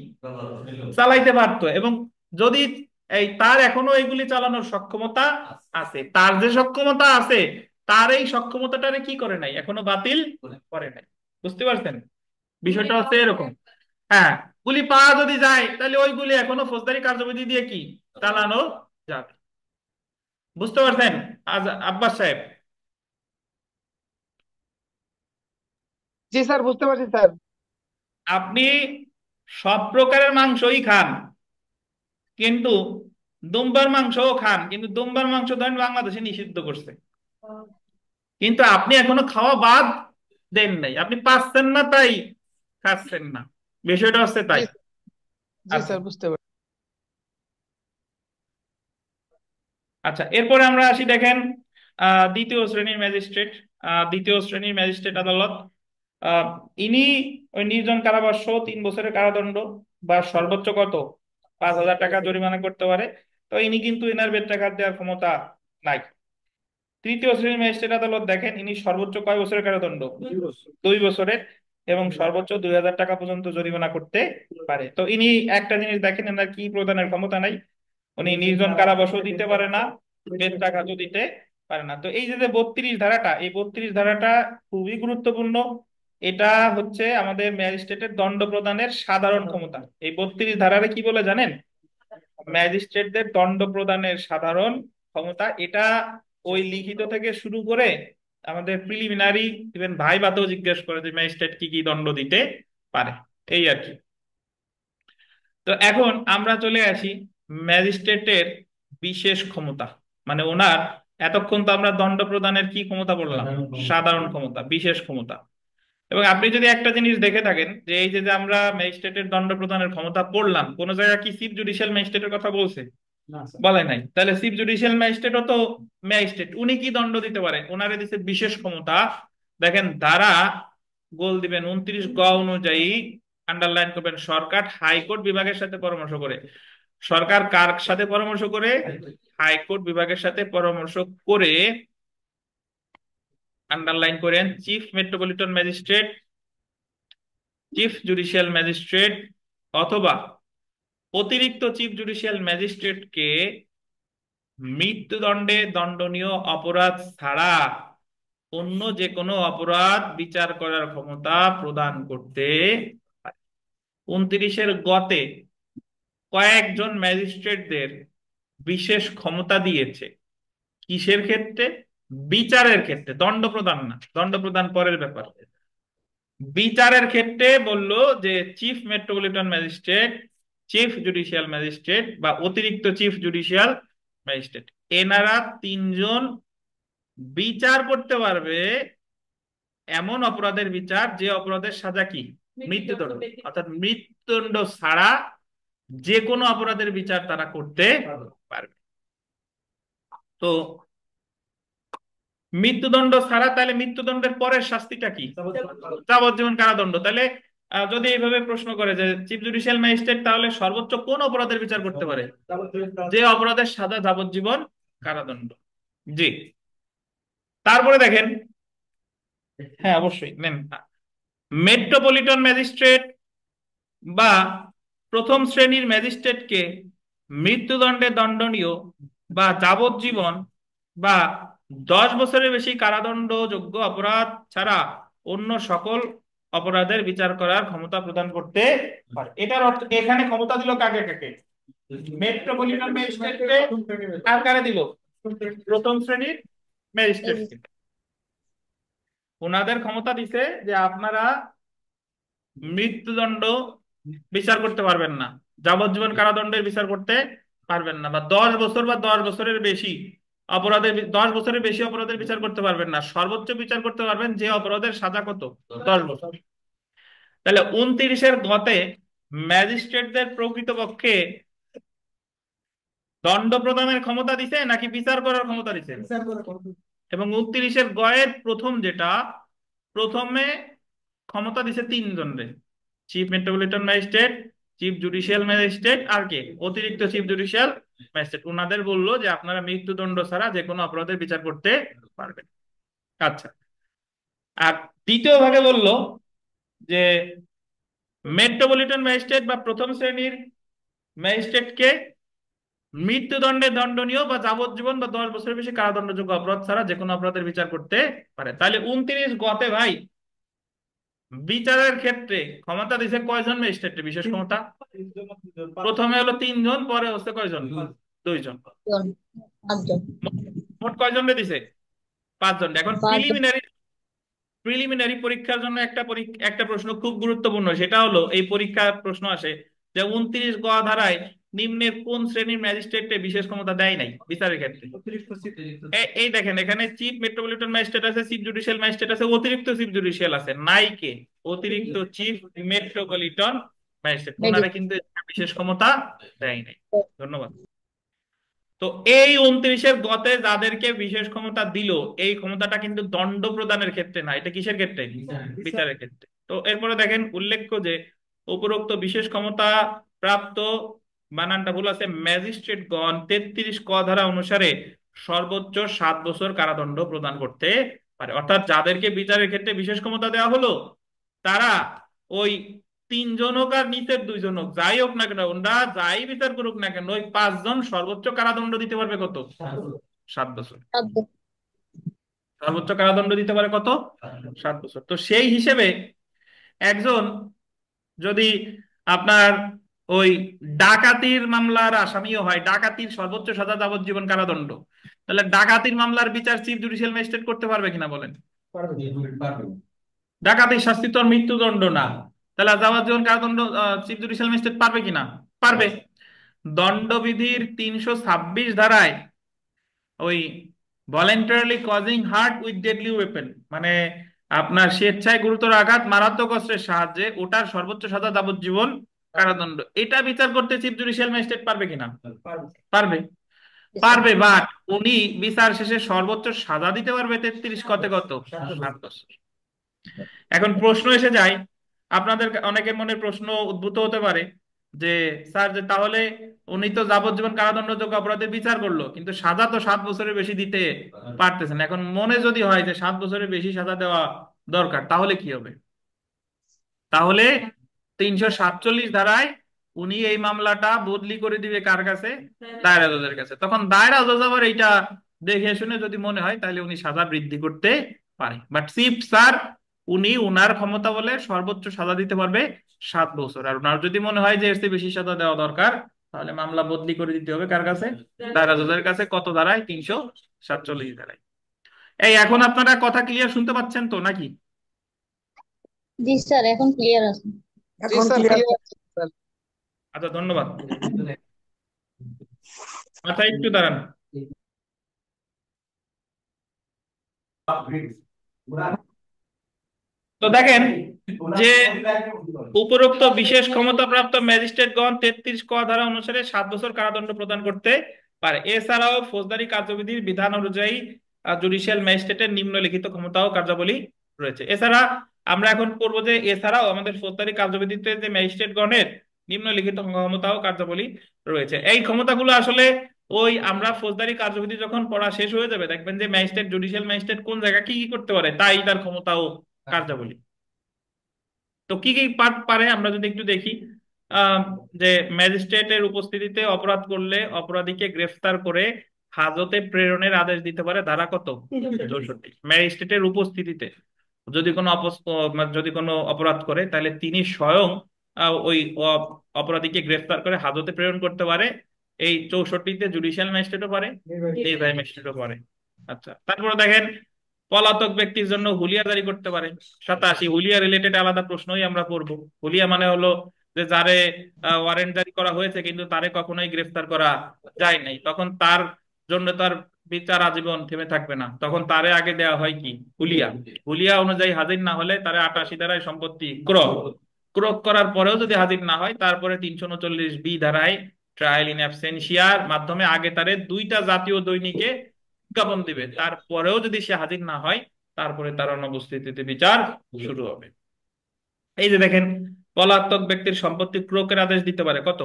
চালাইতে পারতো। এবং যদি এই তার এখনো এইগুলি চালানোর সক্ষমতা আছে, তার যে সক্ষমতা আছে, তার এই সক্ষমতাটারে কি করে নাই, এখনো বাতিল করে নাই। বুঝতে পারছেন? বিষয়টা হচ্ছে এরকম। হ্যাঁ, গুলি পাওয়া যদি যায় তাহলে ওইগুলি এখনো ফৌজদারি কার্যবিধি দিয়ে কি চালানো যাবে। বুঝতে পারছেন আজ আব্বাস সাহেব? জি স্যার, বুঝতে পারছি স্যার। আপনি সব প্রকারের মাংসই খান, কিন্তু দুম্বার মাংসও খান, কিন্তু দুম্বার মাংস ধরেন বাংলাদেশে নিষিদ্ধ করছে, কিন্তু আপনি এখনো খাওয়া বাদ দেন নাই, আপনি পাচ্ছেন না তাই খাচ্ছেন না। বিষয়টা হচ্ছে জি তাই। জি আচ্ছা, স্যার, বুঝতে পারছি। আচ্ছা, এরপরে আমরা আসি, দেখেন দ্বিতীয় শ্রেণীর ম্যাজিস্ট্রেট। দ্বিতীয় শ্রেণীর ম্যাজিস্ট্রেট আদালত, আহ, ইনি ওই নির্জন কারাবাস 3 বছরের কারাদণ্ড বা সর্বোচ্চ কত 5,000 টাকা জরিমানা করতে পারে। তো ইনি কিন্তু এনার বেত্রাঘাত দেওয়ার ক্ষমতা নাই। তৃতীয় শ্রেণীর ম্যাজিস্ট্রেট আদালত, দেখেন ইনি সর্বোচ্চ কয় বছরের কারাদণ্ড? 2 বছরের, এবং সর্বোচ্চ 2,000 টাকা পর্যন্ত জরিমানা করতে পারে। তো ইনি একটা জিনিস দেখেন, এনার কি প্রদানের ক্ষমতা নাই। উনি নির্জন কারাবাসও দিতে পারে না, বেত্রাঘাতও দিতে পারে না। তো এই যে যে 32 ধারাটা, এই 32 ধারাটা খুবই গুরুত্বপূর্ণ। এটা হচ্ছে আমাদের ম্যাজিস্ট্রেটের দণ্ড প্রদানের সাধারণ ক্ষমতা। এই 32 ধারারে কি বলে জানেন? ম্যাজিস্ট্রেটদের দণ্ড প্রদানের সাধারণ ক্ষমতা। এটা ওই লিখিত থেকে শুরু করে আমাদের প্রিলিমিনারি, ইভেন ভাইভাতেও জিজ্ঞেস করে যে ম্যাজিস্ট্রেট কি কি দণ্ড দিতে পারে, এই আর কি। তো এখন আমরা চলে আসি ম্যাজিস্ট্রেটের বিশেষ ক্ষমতা, মানে ওনার, এতক্ষণ তো আমরা দণ্ড প্রদানের কি ক্ষমতা বললাম, সাধারণ ক্ষমতা, বিশেষ ক্ষমতা। এবং আপনি যদি একটা জিনিস দেখে থাকেন যে এই যে যে আমরা ম্যাজিস্ট্রেটের দণ্ড প্রদানের ক্ষমতা পড়লাম, কোন জায়গায় কি চিফ জুডিশিয়াল ম্যাজিস্ট্রেটের কথা বলছে? বলে নাই। তাহলে চিফ জুডিশিয়াল ম্যাজিস্ট্রেটও তো ম্যাজিস্ট্রেট, উনি কি দণ্ড দিতে পারে? ওনারে দিছে বিশেষ ক্ষমতা। দেখেন ধারা, গোল দিবেন 29 গ অনুযায়ী, আন্ডারলাইন করবেন, সরকার হাইকোর্ট বিভাগের সাথে পরামর্শ করে। সরকার কার সাথে পরামর্শ করে? হাইকোর্ট বিভাগের সাথে পরামর্শ করে, আন্ডারলাইন করেন, chief metropolitan magistrate, chief judicial magistrate, অথবা অতিরিক্ত চিফ জুডিশিয়াল ম্যাজিস্ট্রেটকে মৃত্যুদণ্ডে দণ্ডনীয় অপরাধ ছাড়া অন্য যে কোনো অপরাধ বিচার করার ক্ষমতা প্রদান করতে পারে। 29-এর গতে কয়েকজন ম্যাজিস্ট্রেটদের বিশেষ ক্ষমতা দিয়েছে। কিসের ক্ষেত্রে? বিচারের ক্ষেত্রে, দণ্ড প্রদান না, দণ্ড প্রদান পরের ব্যাপার। বিচারের ক্ষেত্রে বলল যে chief metropolitan magistrate, chief judicial magistrate বা অতিরিক্ত চিফ জুডিশিয়াল ম্যাজিস্ট্রেট, এনারা 3জন বিচার করতে পারবে এমন অপরাধের বিচার যে অপরাধের সাজা কি মৃত্যুদণ্ড। অর্থাৎ মৃত্যুদণ্ড ছাড়া যে কোনো অপরাধের বিচার তারা করতে পারবে। তো মৃত্যুদণ্ড ছাড়া, তাহলে মৃত্যুদণ্ডের পরের শাস্তিটা কি? যাবজ্জীবন কারাদণ্ড। তাহলে যদি এইভাবে প্রশ্ন করে যে চিফ জুডিশিয়াল ম্যাজিস্ট্রেট তাহলে সর্বোচ্চ কোন অপরাধের বিচার করতে পারে? যে অপরাধের সাজা যাবজ্জীবন কারাদণ্ড। জি। তারপরে দেখেন, হ্যাঁ অবশ্যই নেন, মেট্রোপলিটন ম্যাজিস্ট্রেট বা প্রথম শ্রেণীর ম্যাজিস্ট্রেটকে মৃত্যুদণ্ডে দণ্ডনীয় বা যাবজ্জীবন বা 10 বছরের বেশি কারাদণ্ডযোগ্য অপরাধ ছাড়া অন্য সকল অপরাধের বিচার করার ক্ষমতা প্রদান করতে পারে। এটার অর্থ এখানে ক্ষমতা দিল কাকে কাকে? মেট্রোপলিটন ম্যাজিস্ট্রেটকে আর কারে দিল? প্রথম শ্রেণীর ম্যাজিস্ট্রেটকে। ওনাদের ক্ষমতা দিছে যে আপনারা মৃত্যুদণ্ড বিচার করতে পারবেন না, যাবজ্জীবন কারাদণ্ডের বিচার করতে পারবেন না, বা 10 বছর বা 10 বছরের বেশি অপরাধের 10 বছরের বেশি অপরাধের বিচার করতে পারবেন না। সর্বোচ্চ বিচার করতে পারবেন যে অপরাধের সাজা কত, 10 বছর। তাহলে 29-এর গতে ম্যাজিস্ট্রেটদের প্রকৃতপক্ষে দণ্ড প্রদানের ক্ষমতা দিছে নাকি বিচার করার ক্ষমতা দিছে? এবং 29-এর গয়ের প্রথম যেটা, প্রথমে ক্ষমতা দিছে তিনজনরে, chief metropolitan magistrate, chief judicial magistrate, আর কে অতিরিক্ত চিফ জুডিশিয়াল ম্যাজিস্ট্রেট। ওনাদের বললো যে আপনারা মৃত্যুদণ্ড ছাড়া যে কোনো অপরাধের বিচার করতে পারবেন। আচ্ছা, আর দ্বিতীয় ভাগে বললো যে মেট্রোপলিটন ম্যাজিস্ট্রেট বা প্রথম শ্রেণীর ম্যাজিস্ট্রেটকে মৃত্যুদণ্ডে দণ্ডনীয় বা যাবজ্জীবন বা 10 বছরের বেশি কারাদণ্ডযোগ্য অপরাধ ছাড়া যে কোনো অপরাধের বিচার করতে পারে। তাহলে 29 গতে ভাই বিচারের ক্ষেত্রে ক্ষমতা দিছে কয়জন ম্যাজিস্ট্রেট? বিশেষ ক্ষমতা প্রথমে হলো 3 জন, পরে হচ্ছে কয়জন? 2 জন। জন, 5 জন। মোট কয়জন দিছে? 5 জন। এখন 5 জন। প্রিলিমিনারি পরীক্ষার জন্য একটা প্রশ্ন খুব গুরুত্বপূর্ণ, সেটা হলো এই পরীক্ষার প্রশ্ন আসে যে 29 গ ধারায় নিম্নের কোন শ্রেণীর ম্যাজিস্ট্রেটে বিশেষ ক্ষমতা দেয় নাই বিচারের ক্ষেত্রে? এই দেখেন, এখানে চিফ মেট্রোপলিটন ম্যাজিস্ট্রেট আছে, চিফ জুডিশিয়াল ম্যাজিস্ট্রেট আছে, অতিরিক্ত চিফ জুডিশিয়াল আছে, নাই কে? অতিরিক্ত চিফ মেট্রোপলিটন ম্যাজিস্ট্রেট। ওনারা কিন্তু বিশেষ ক্ষমতা দেয় নাই। ধন্যবাদ। তো এই 29-এর গতে যাদেরকে বিশেষ ক্ষমতা দিল, এই ক্ষমতাটা কিন্তু দণ্ড প্রদানের ক্ষেত্রে না, এটা কিসের ক্ষেত্রে? বিচারের ক্ষেত্রে। তো এরপরে দেখেন, উল্লেখ্য যে উপরোক্ত বিশেষ ক্ষমতা প্রাপ্ত, বানানটা ভুল আছে, ম্যাজিস্ট্রেটগণ 33 ক ধারা অনুসারে সর্বোচ্চ 7 বছর কারাদণ্ড প্রদান করতে পারে। অর্থাৎ যাদেরকে বিচারের ক্ষেত্রে বিশেষ ক্ষমতা দেওয়া হলো, তারা ওই 3 জন হোক আর নিচের 2 জন হোক, যাই হোক না কেন, ওরা যাই বিচার করুক না কেন, ওই 5 জন সর্বোচ্চ কারাদণ্ড দিতে পারবে কত? 7 বছর। 7 জন। সর্বোচ্চ কারাদণ্ড দিতে পারে কত? 7 বছর। তো সেই হিসেবে একজন যদি আপনার ওই ডাকাতির মামলার আসামিও হয়, ডাকাতির সর্বোচ্চ সাজা যাবজ্জীবন কারাদণ্ড, তাহলে ডাকাতির মামলার বিচার চিফ জুডিশিয়াল ম্যাজিস্ট্রেট করতে পারবে কিনা বলেন? ডাকাতির শাস্তি তো আর মৃত্যুদণ্ড না, তাহলে যাবজ্জীবন কারাদণ্ড চিফ জুডিশিয়াল ম্যাজিস্ট্রেট পারবে কিনা? পারবে। দণ্ডবিধির 326 ধারায় ওই voluntarily causing heart with deadly weapon, মানে আপনার স্বেচ্ছায় গুরুতর আঘাত মারাত্মক অস্ত্রের সাহায্যে, ওটার সর্বোচ্চ সাজা যাবজ্জীবন কারাদণ্ড। এটা বিচার করতে চিফ জুডিশিয়াল ম্যাজিস্ট্রেট পারবে কিনা? পারবে। পারবে, বাট উনি বিচার শেষে সর্বোচ্চ সাজা দিতে পারবে 33 কতে কত? 7 বছর। এখন প্রশ্ন এসে যায়, আপনাদের অনেকের মনে প্রশ্ন উদ্ভূত হতে পারে যে স্যার, যে তাহলে উনি তো যাবজ্জীবন কারাদণ্ডযোগ্য অপরাধের বিচার করলো, কিন্তু সাজা তো 7 বছরের বেশি দিতে পারতেছেন। এখন মনে যদি হয় যে 7 বছরের বেশি সাজা দেওয়া দরকার, তাহলে কি হবে? তাহলে 347 ধারায় উনি এই মামলাটা বদলি করে দিবে কার কাছে? দায়রা জজের কাছে। তখন দায়রা জজ আবার এইটা দেখে শুনে যদি মনে হয়, তাহলে উনি সাজা বৃদ্ধি করতে পারে। বাট চিফ স্যার, উনি উনার ক্ষমতা বলে সর্বোচ্চ সাজা দিতে পারবে 7 বছর। আর উনার যদি মনে হয় যে এর চেয়ে বেশি সাজা দেওয়া দরকার, তাহলে মামলা বদলি করে দিতে হবে কার কাছে? দায়রা জজের কাছে। কত ধারায়? 347 ধারায়। এই এখন আপনারা কথা ক্লিয়ার শুনতে পাচ্ছেন তো নাকি? জি স্যার, এখন ক্লিয়ার আছে। জি স্যার, ক্লিয়ার স্যার। আচ্ছা, ধন্যবাদ। আচ্ছা, একটু দাঁড়ান। তো দেখেন যে উপরোক্ত বিশেষ ক্ষমতাপ্রাপ্ত ম্যাজিস্ট্রেটগণ 33 ক ধারা অনুসারে 7 বছর কারাদণ্ড প্রদান করতে পারে। এছাড়াও ফৌজদারি কার্যবিধির বিধান অনুযায়ী জুডিশিয়াল ম্যাজিস্ট্রেটের নিম্নলিখিত ক্ষমতা ও কার্যাবলী রয়েছে। এছাড়া আমরা এখন পড়বো যে এছাড়াও আমাদের ফৌজদারি কার্যবিধিতে যে ম্যাজিস্ট্রেটগণের নিম্নলিখিত ক্ষমতা ও কার্যাবলী রয়েছে। এই ক্ষমতাগুলো আসলে ওই আমরা ফৌজদারি কার্যবিধি যখন পড়া শেষ হয়ে যাবে, দেখবেন যে ম্যাজিস্ট্রেট, জুডিশিয়াল ম্যাজিস্ট্রেট কোন জায়গায় কি কি করতে পারে, তাই তার ক্ষমতা ও কার্যাবলী। তো কি কি পারে আমরা যদি একটু দেখি। আহ, যে ম্যাজিস্ট্রেটের উপস্থিতিতে অপরাধ করলে অপরাধীকে গ্রেফতার করে হাজতে প্রেরণের আদেশ দিতে পারে ধারা কত? 64। ম্যাজিস্ট্রেটের উপস্থিতিতে যদি কোনো যদি কোনো অপরাধ করে, তাহলে তিনি স্বয়ং ওই অপরাধীকে গ্রেফতার করে হাজতে প্রেরণ করতে পারে। এই 64তে জুডিশিয়াল ম্যাজিস্ট্রেটও পারে, নির্বাহী ম্যাজিস্ট্রেটও পারে। আচ্ছা, তারপরে দেখেন পলাতক ব্যক্তির জন্য হুলিয়া জারি করতে পারে। 87, হুলিয়া রিলেটেড আলাদা প্রশ্নই আমরা পড়বো। হুলিয়া মানে হলো যে যারে ওয়ারেন্ট জারি করা হয়েছে কিন্তু তারে কখনোই গ্রেফতার করা যায় নাই, তখন তার জন্য তার বিচার আজীবন থেমে থাকবে না, তখন তারে আগে দেওয়া হয় কি? হুলিয়া। হুলিয়া অনুযায়ী হাজির না হলে তারে 88 ধারায় সম্পত্তি ক্রয়, ক্রয় করার পরেও যদি হাজির না হয় তারপরে 339B ধারায় ট্রায়াল ইন অ্যাবসেন্সিয়ার মাধ্যমে আগে তারে 2টা জাতীয় দৈনিকে বিজ্ঞাপন দিবে, তারপরেও যদি সে হাজির না হয় তারপরে তার অনুপস্থিতিতে বিচার শুরু হবে। এই যে দেখেন, পলাতক ব্যক্তির সম্পত্তি ক্রোকের আদেশ দিতে পারে কত?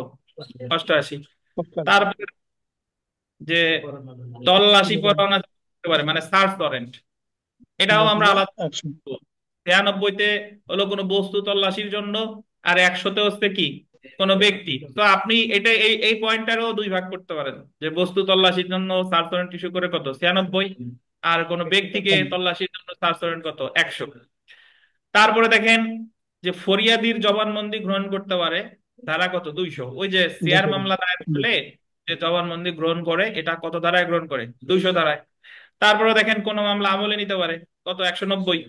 88। তারপরে যে তল্লাশি পরোয়ানা দিতে পারে মানে সার্চ ওয়ারেন্ট, এটাও আমরা আলাদা। 93তে হলো কোনো বস্তু তল্লাশির জন্য, আর 100তে হচ্ছে কি? কোনো ব্যক্তি। তো আপনি এটা এই পয়েন্টটারও দুই ভাগ করতে পারেন, যে বস্তু তল্লাশির জন্য সার্চ ওয়ারেন্ট ইস্যু করে কত? 96। আর কোনো ব্যক্তিকে তল্লাশির জন্য সার্চ ওয়ারেন্ট কত? 100। তারপরে দেখেন যে ফরিয়াদির জবানবন্দি গ্রহণ করতে পারে ধারা কত? 200। ওই যে শেয়ার মামলা দায়ের করলে যে জবানবন্দি গ্রহণ করে, এটা কত ধারায় গ্রহণ করে? 200 ধারায়। তারপরে দেখেন কোন মামলা আমলে নিতে পারে কত? 190।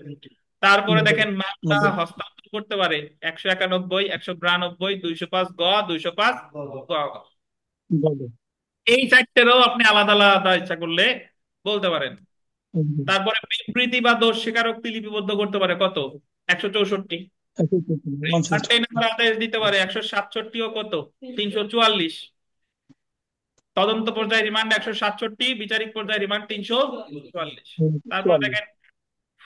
তারপরে দেখেন মামলা হস্তান্তর করতে পারে 191, 192, 205 গ, 205 গ। এই চারটেরও আপনি আলাদা আলাদা ইচ্ছা করলে বলতে পারেন। তারপরে বিবৃতি বা দোষ স্বীকারোক্তি লিপিবদ্ধ করতে পারে কত? 164। নাম্বার আদেশ দিতে পারে 167 ও কত? 344। তদন্ত পর্যায়ে রিমান্ড 167, বিচারিক পর্যায়ে রিমান্ড 344। তারপর দেখেন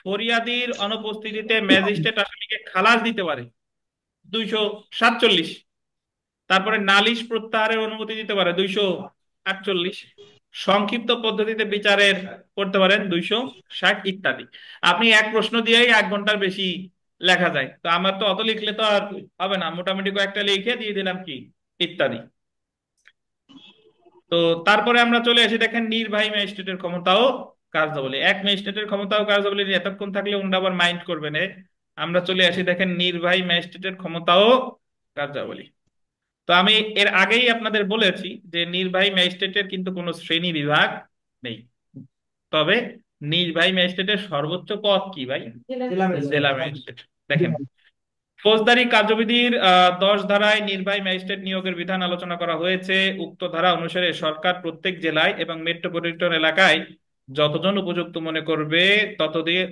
ফরিয়াদির অনুপস্থিতিতে ম্যাজিস্ট্রেট আসামিকে খালাস দিতে পারে 247। তারপরে নালিশ প্রত্যাহারের অনুমতি দিতে পারে 248। সংক্ষিপ্ত পদ্ধতিতে বিচারের করতে পারেন 260 ইত্যাদি। আপনি এক প্রশ্ন দিয়েই 1 ঘন্টার বেশি লেখা যায়, তো আমার তো অত লিখলে তো আর হবে না, মোটামুটি কয়েকটা লিখে দিয়ে দিলাম কি ইত্যাদি। তো তারপরে আমরা চলে আসি দেখেন নির্বাহী ম্যাজিস্ট্রেটের ক্ষমতাও কার্যাবলী। এক ম্যাজিস্ট্রেটের ক্ষমতাও কার্যাবলী নিয়ে এতক্ষণ থাকলে ওনারা আবার মাইন্ড করবেন। আমরা চলে আসি দেখেন নির্বাহী ম্যাজিস্ট্রেটের ক্ষমতাও কার্যাবলী। তো আমি এর আগেই আপনাদের বলেছি যে নির্বাহী ম্যাজিস্ট্রেটের কিন্তু কোনো শ্রেণী বিভাগ নেই, তবে নির্বাহী ম্যাজিস্ট্রেটের সর্বোচ্চ পদ কি ভাই? জেলা ম্যাজিস্ট্রেট। দেখেন ফৌজদারি কার্যবিধির 10 ধারায় নির্বাহী ম্যাজিস্ট্রেট নিয়োগের বিধান আলোচনা করা হয়েছে। উক্ত ধারা অনুসারে সরকার প্রত্যেক জেলায় এবং মেট্রোপলিটন এলাকায় যতজন উপযুক্ত মনে করবে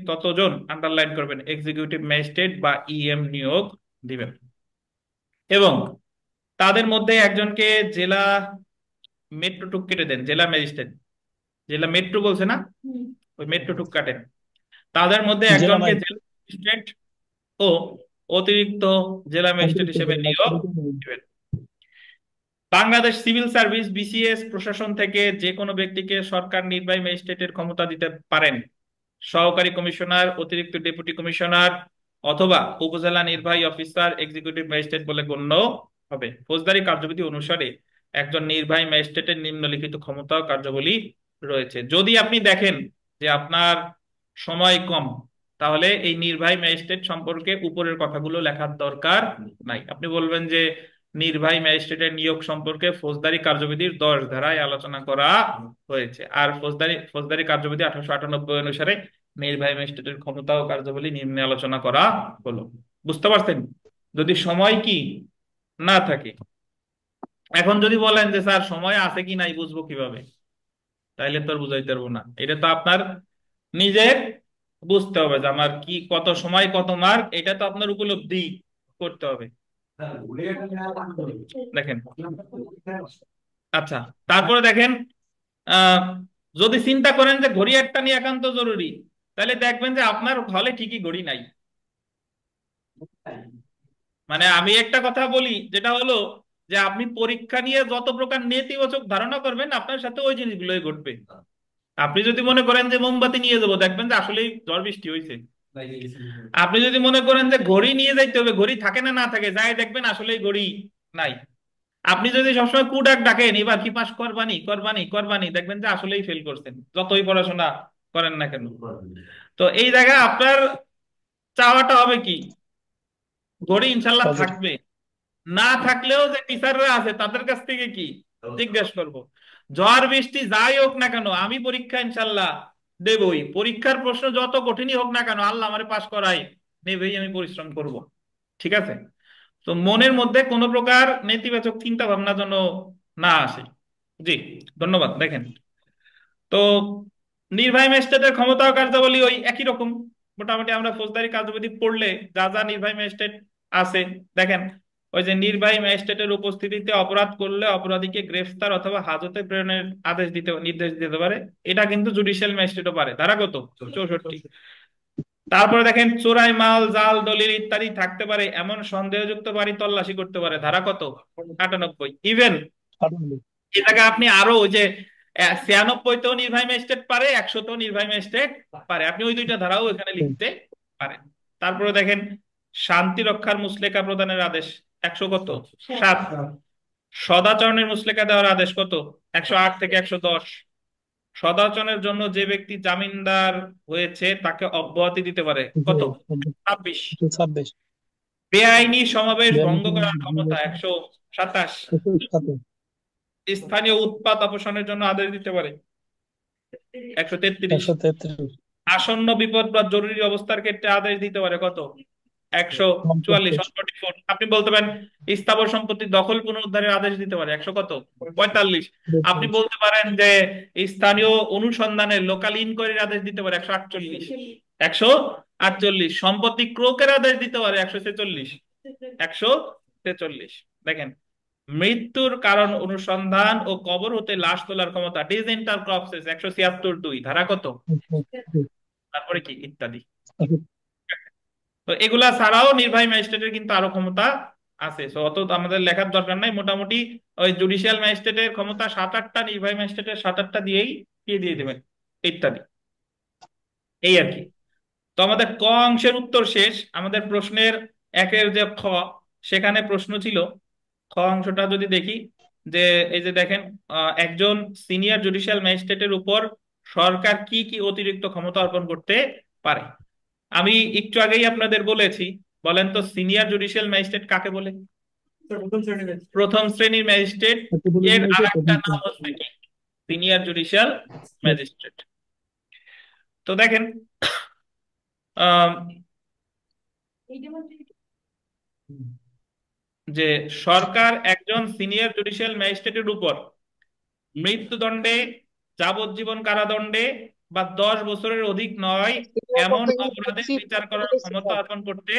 ততজন, আন্ডারলাইন করবেন, এক্সিকিউটিভ ম্যাজিস্ট্রেট বা ইএম নিয়োগ দিবেন, এবং তাদের মধ্যে একজনকে জেলা মেট্রো টুক কেটে দেন, জেলা ম্যাজিস্ট্রেট, জেলা মেট্রো বলছে না, ওই মেট্রো টুক কাটেন, তাদের মধ্যে একজনকে জেলা ম্যাজিস্ট্রেট ও অতিরিক্ত জেলা ম্যাজিস্ট্রেট হিসেবে নিয়োগ দিবেন। বাংলাদেশ সিভিল সার্ভিস বিসিএস প্রশাসন থেকে যে কোনো ব্যক্তিকে সরকার নির্বাহী ম্যাজিস্ট্রেটের ক্ষমতা দিতে পারেন। সহকারী কমিশনার, অতিরিক্ত ডেপুটি কমিশনার অথবা উপজেলা নির্বাহী অফিসার এক্সিকিউটিভ ম্যাজিস্ট্রেট বলে গণ্য হবে। ফৌজদারি কার্যবিধি অনুসারে একজন নির্বাহী ম্যাজিস্ট্রেটের নিম্নলিখিত ক্ষমতা ও কার্যাবলী রয়েছে। যদি আপনি দেখেন যে আপনার সময় কম, তাহলে এই নির্বাহী ম্যাজিস্ট্রেট সম্পর্কে উপরের কথাগুলো লেখার দরকার নাই। আপনি বলবেন যে নির্বাহী ম্যাজিস্ট্রেটের নিয়োগ সম্পর্কে ফৌজদারি কার্যবিধির 10 ধারায় আলোচনা করা হয়েছে, আর ফৌজদারি কার্যবিধি 1898 অনুসারে নির্বাহী ম্যাজিস্ট্রেটের ক্ষমতা ও কার্যাবলী নিম্নে আলোচনা করা হলো। বুঝতে পারছেন? যদি সময় কি না থাকে, এখন যদি বলেন যে স্যার সময় আছে কি নাই বুঝবো কিভাবে, তাইলে তো আর বুঝাইতে পারবো না। এটা তো আপনার নিজের বুঝতে হবে যে আমার কি কত সময় কত মার্ক, এটা তো আপনার উপলব্ধি করতে হবে। দেখেন, আচ্ছা, তারপরে দেখেন আহ যদি চিন্তা করেন যে ঘড়ি একটা নিয়ে একান্ত জরুরি, তাহলে দেখবেন যে আপনার হলে ঠিকই ঘড়ি নাই। মানে আমি একটা কথা বলি, যেটা হলো যে আপনি পরীক্ষা নিয়ে যত প্রকার নেতিবাচক ধারণা করবেন আপনার সাথে ওই জিনিসগুলোই ঘটবে। আপনি যদি মনে করেন যে মোমবাতি নিয়ে যাবো, দেখবেন যে আসলেই ঝড় বৃষ্টি হয়েছে। আপনি যদি মনে করেন যে ঘড়ি নিয়ে যাইতে হবে, ঘড়ি থাকে না না থাকে, যাই দেখবেন আসলেই ঘড়ি নাই। আপনি যদি সবসময় কুডাক ডাকেন এবার কি পাস করবানি করবানি করবানি, দেখবেন যে আসলেই ফেল করছেন যতই পড়াশোনা করেন না কেন। তো এই জায়গায় আপনার চাওয়াটা হবে কি, ঘড়ি ইনশাল্লাহ পজিটিভ। থাকবে, না থাকলেও যে টিচাররা আছে তাদের কাছ থেকে কি জিজ্ঞেস করব। ঝড় বৃষ্টি যাই হোক না কেন আমি পরীক্ষা ইনশাল্লাহ দেবই, পরীক্ষার প্রশ্ন যত কঠিনই হোক না কেন আল্লাহ আমারে পাস করাই নেবেই, আমি পরিশ্রম করব। ঠিক আছে? তো মনের মধ্যে কোনো প্রকার নেতিবাচক চিন্তা ভাবনা যেন না আসে। জি, ধন্যবাদ। দেখেন, তো নির্বাহী ম্যাজিস্ট্রেটের ক্ষমতা ও কার্যাবলী ওই একই রকম। মোটামুটি আমরা ফৌজদারি কার্যবিধি পড়লে যা যা নির্বাহী ম্যাজিস্ট্রেট আছে, দেখেন ওই যে নির্বাহী ম্যাজিস্ট্রেটের উপস্থিতিতে অপরাধ করলে অপরাধীকে গ্রেফতার অথবা হাজতে প্রেরণের আদেশ দিতে নির্দেশ দিতে পারে। এটা কিন্তু জুডিশিয়াল ম্যাজিস্ট্রেটও পারে। ধারা কত? 64। তারপরে দেখেন চোরাই মাল জাল দলিল ইত্যাদি থাকতে পারে এমন সন্দেহযুক্ত বাড়ি তল্লাশি করতে পারে। ধারা কত? 98। ইভেন এ জায়গায় আপনি আরো ওই যে 96 তেও নির্বাহী ম্যাজিস্ট্রেট পারে, 100 তেও নির্বাহী ম্যাজিস্ট্রেট পারে, আপনি ওই দুইটা ধারাও এখানে লিখতে পারেন। তারপরে দেখেন শান্তি রক্ষার মুচলেকা প্রদানের আদেশ 100 কত? 7। সদাচরণের মুচলেকা দেওয়ার আদেশ কত? 108 থেকে 110। সদাচরণের জন্য যে ব্যক্তি জামিনদার হয়েছে তাকে অব্যাহতি দিতে পারে কত? 26। 26। বেআইনি সমাবেশ ভঙ্গ করার ক্ষমতা 127। স্থানীয় উৎপাত অপসারণের জন্য আদেশ দিতে পারে 133। 133। আসন্ন বিপদ বা জরুরি অবস্থার ক্ষেত্রে আদেশ দিতে পারে কত? 144। আপনি বলতে পারেন স্থাবর সম্পত্তি দখল পুনরুদ্ধারের আদেশ দিতে পারে 100 কত? 45। আপনি বলতে পারেন যে স্থানীয় অনুসন্ধানের লোকাল ইনকোয়ারির আদেশ দিতে পারে 148। 148। সম্পত্তি ক্রোকের আদেশ দিতে পারে 146। 146। দেখেন মৃত্যুর কারণ অনুসন্ধান ও কবর হতে লাশ তোলার ক্ষমতা ডিজেন্টাল ক্রপসেস 176(2) ধারা কত? তারপরে কি ইত্যাদি। তো এগুলা ছাড়াও নির্বাহী ম্যাজিস্ট্রেটের কিন্তু আরো ক্ষমতা আছে, তো অত আমাদের লেখার দরকার নাই। মোটামুটি ওই জুডিশিয়াল ম্যাজিস্ট্রেটের ক্ষমতা 7-8টা, নির্বাহী ম্যাজিস্ট্রেটের 7-8টা দিয়েই দিয়ে দেবেন ইত্যাদি, এই আর কি। তো আমাদের ক অংশের উত্তর শেষ। আমাদের প্রশ্নের একের যে খ, সেখানে প্রশ্ন ছিল, খ অংশটা যদি দেখি, যে এই যে দেখেন একজন সিনিয়র জুডিশিয়াল ম্যাজিস্ট্রেটের উপর সরকার কি কি অতিরিক্ত ক্ষমতা অর্পণ করতে পারে। আমি একটু আগেই আপনাদের বলেছি, বলেন তো সিনিয়র জুডিশিয়াল ম্যাজিস্ট্রেট কাকে বলে? প্রথম শ্রেণীর ম্যাজিস্ট্রেট। এর আর একটা নাম হচ্ছে কি? Senior judicial magistrate. তো দেখেন আহ যে সরকার একজন সিনিয়র জুডিশিয়াল ম্যাজিস্ট্রেটের উপর মৃত্যুদণ্ডে, যাবজ্জীবন কারাদণ্ডে বা 10 বছরের অধিক নয় সিনিয়র এমন বলতে গেলে অপরাধের চিফ বিচার করার ম্যাজিস্ট্রেট ক্ষমতা সিনিয়র। অর্পণ করতে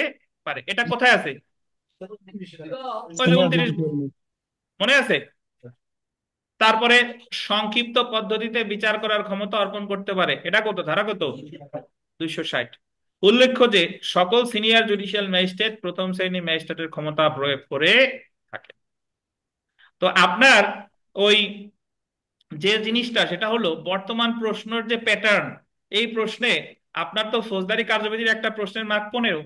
পারে। এটা কোথায় আছে? ওই যে সিনিয়র 29 জুডিশিয়াল মনে আছে? তারপরে সংক্ষিপ্ত পদ্ধতিতে বিচার করার ক্ষমতা অর্পণ করতে পারে, এটা কত? ধারা কত? 260। উল্লেখ্য যে সকল সিনিয়র জুডিশিয়াল ম্যাজিস্ট্রেট প্রথম শ্রেণী ম্যাজিস্ট্রেটের ক্ষমতা প্রয়োগ করে থাকে। তো আপনার ওই যে জিনিসটা সেটা হলো বর্তমান প্রশ্নের যে প্যাটার্ন, এই প্রশ্নে আপনার তো ফৌজদারি কার্যবিধির একটা প্রশ্নের মার্ক 15,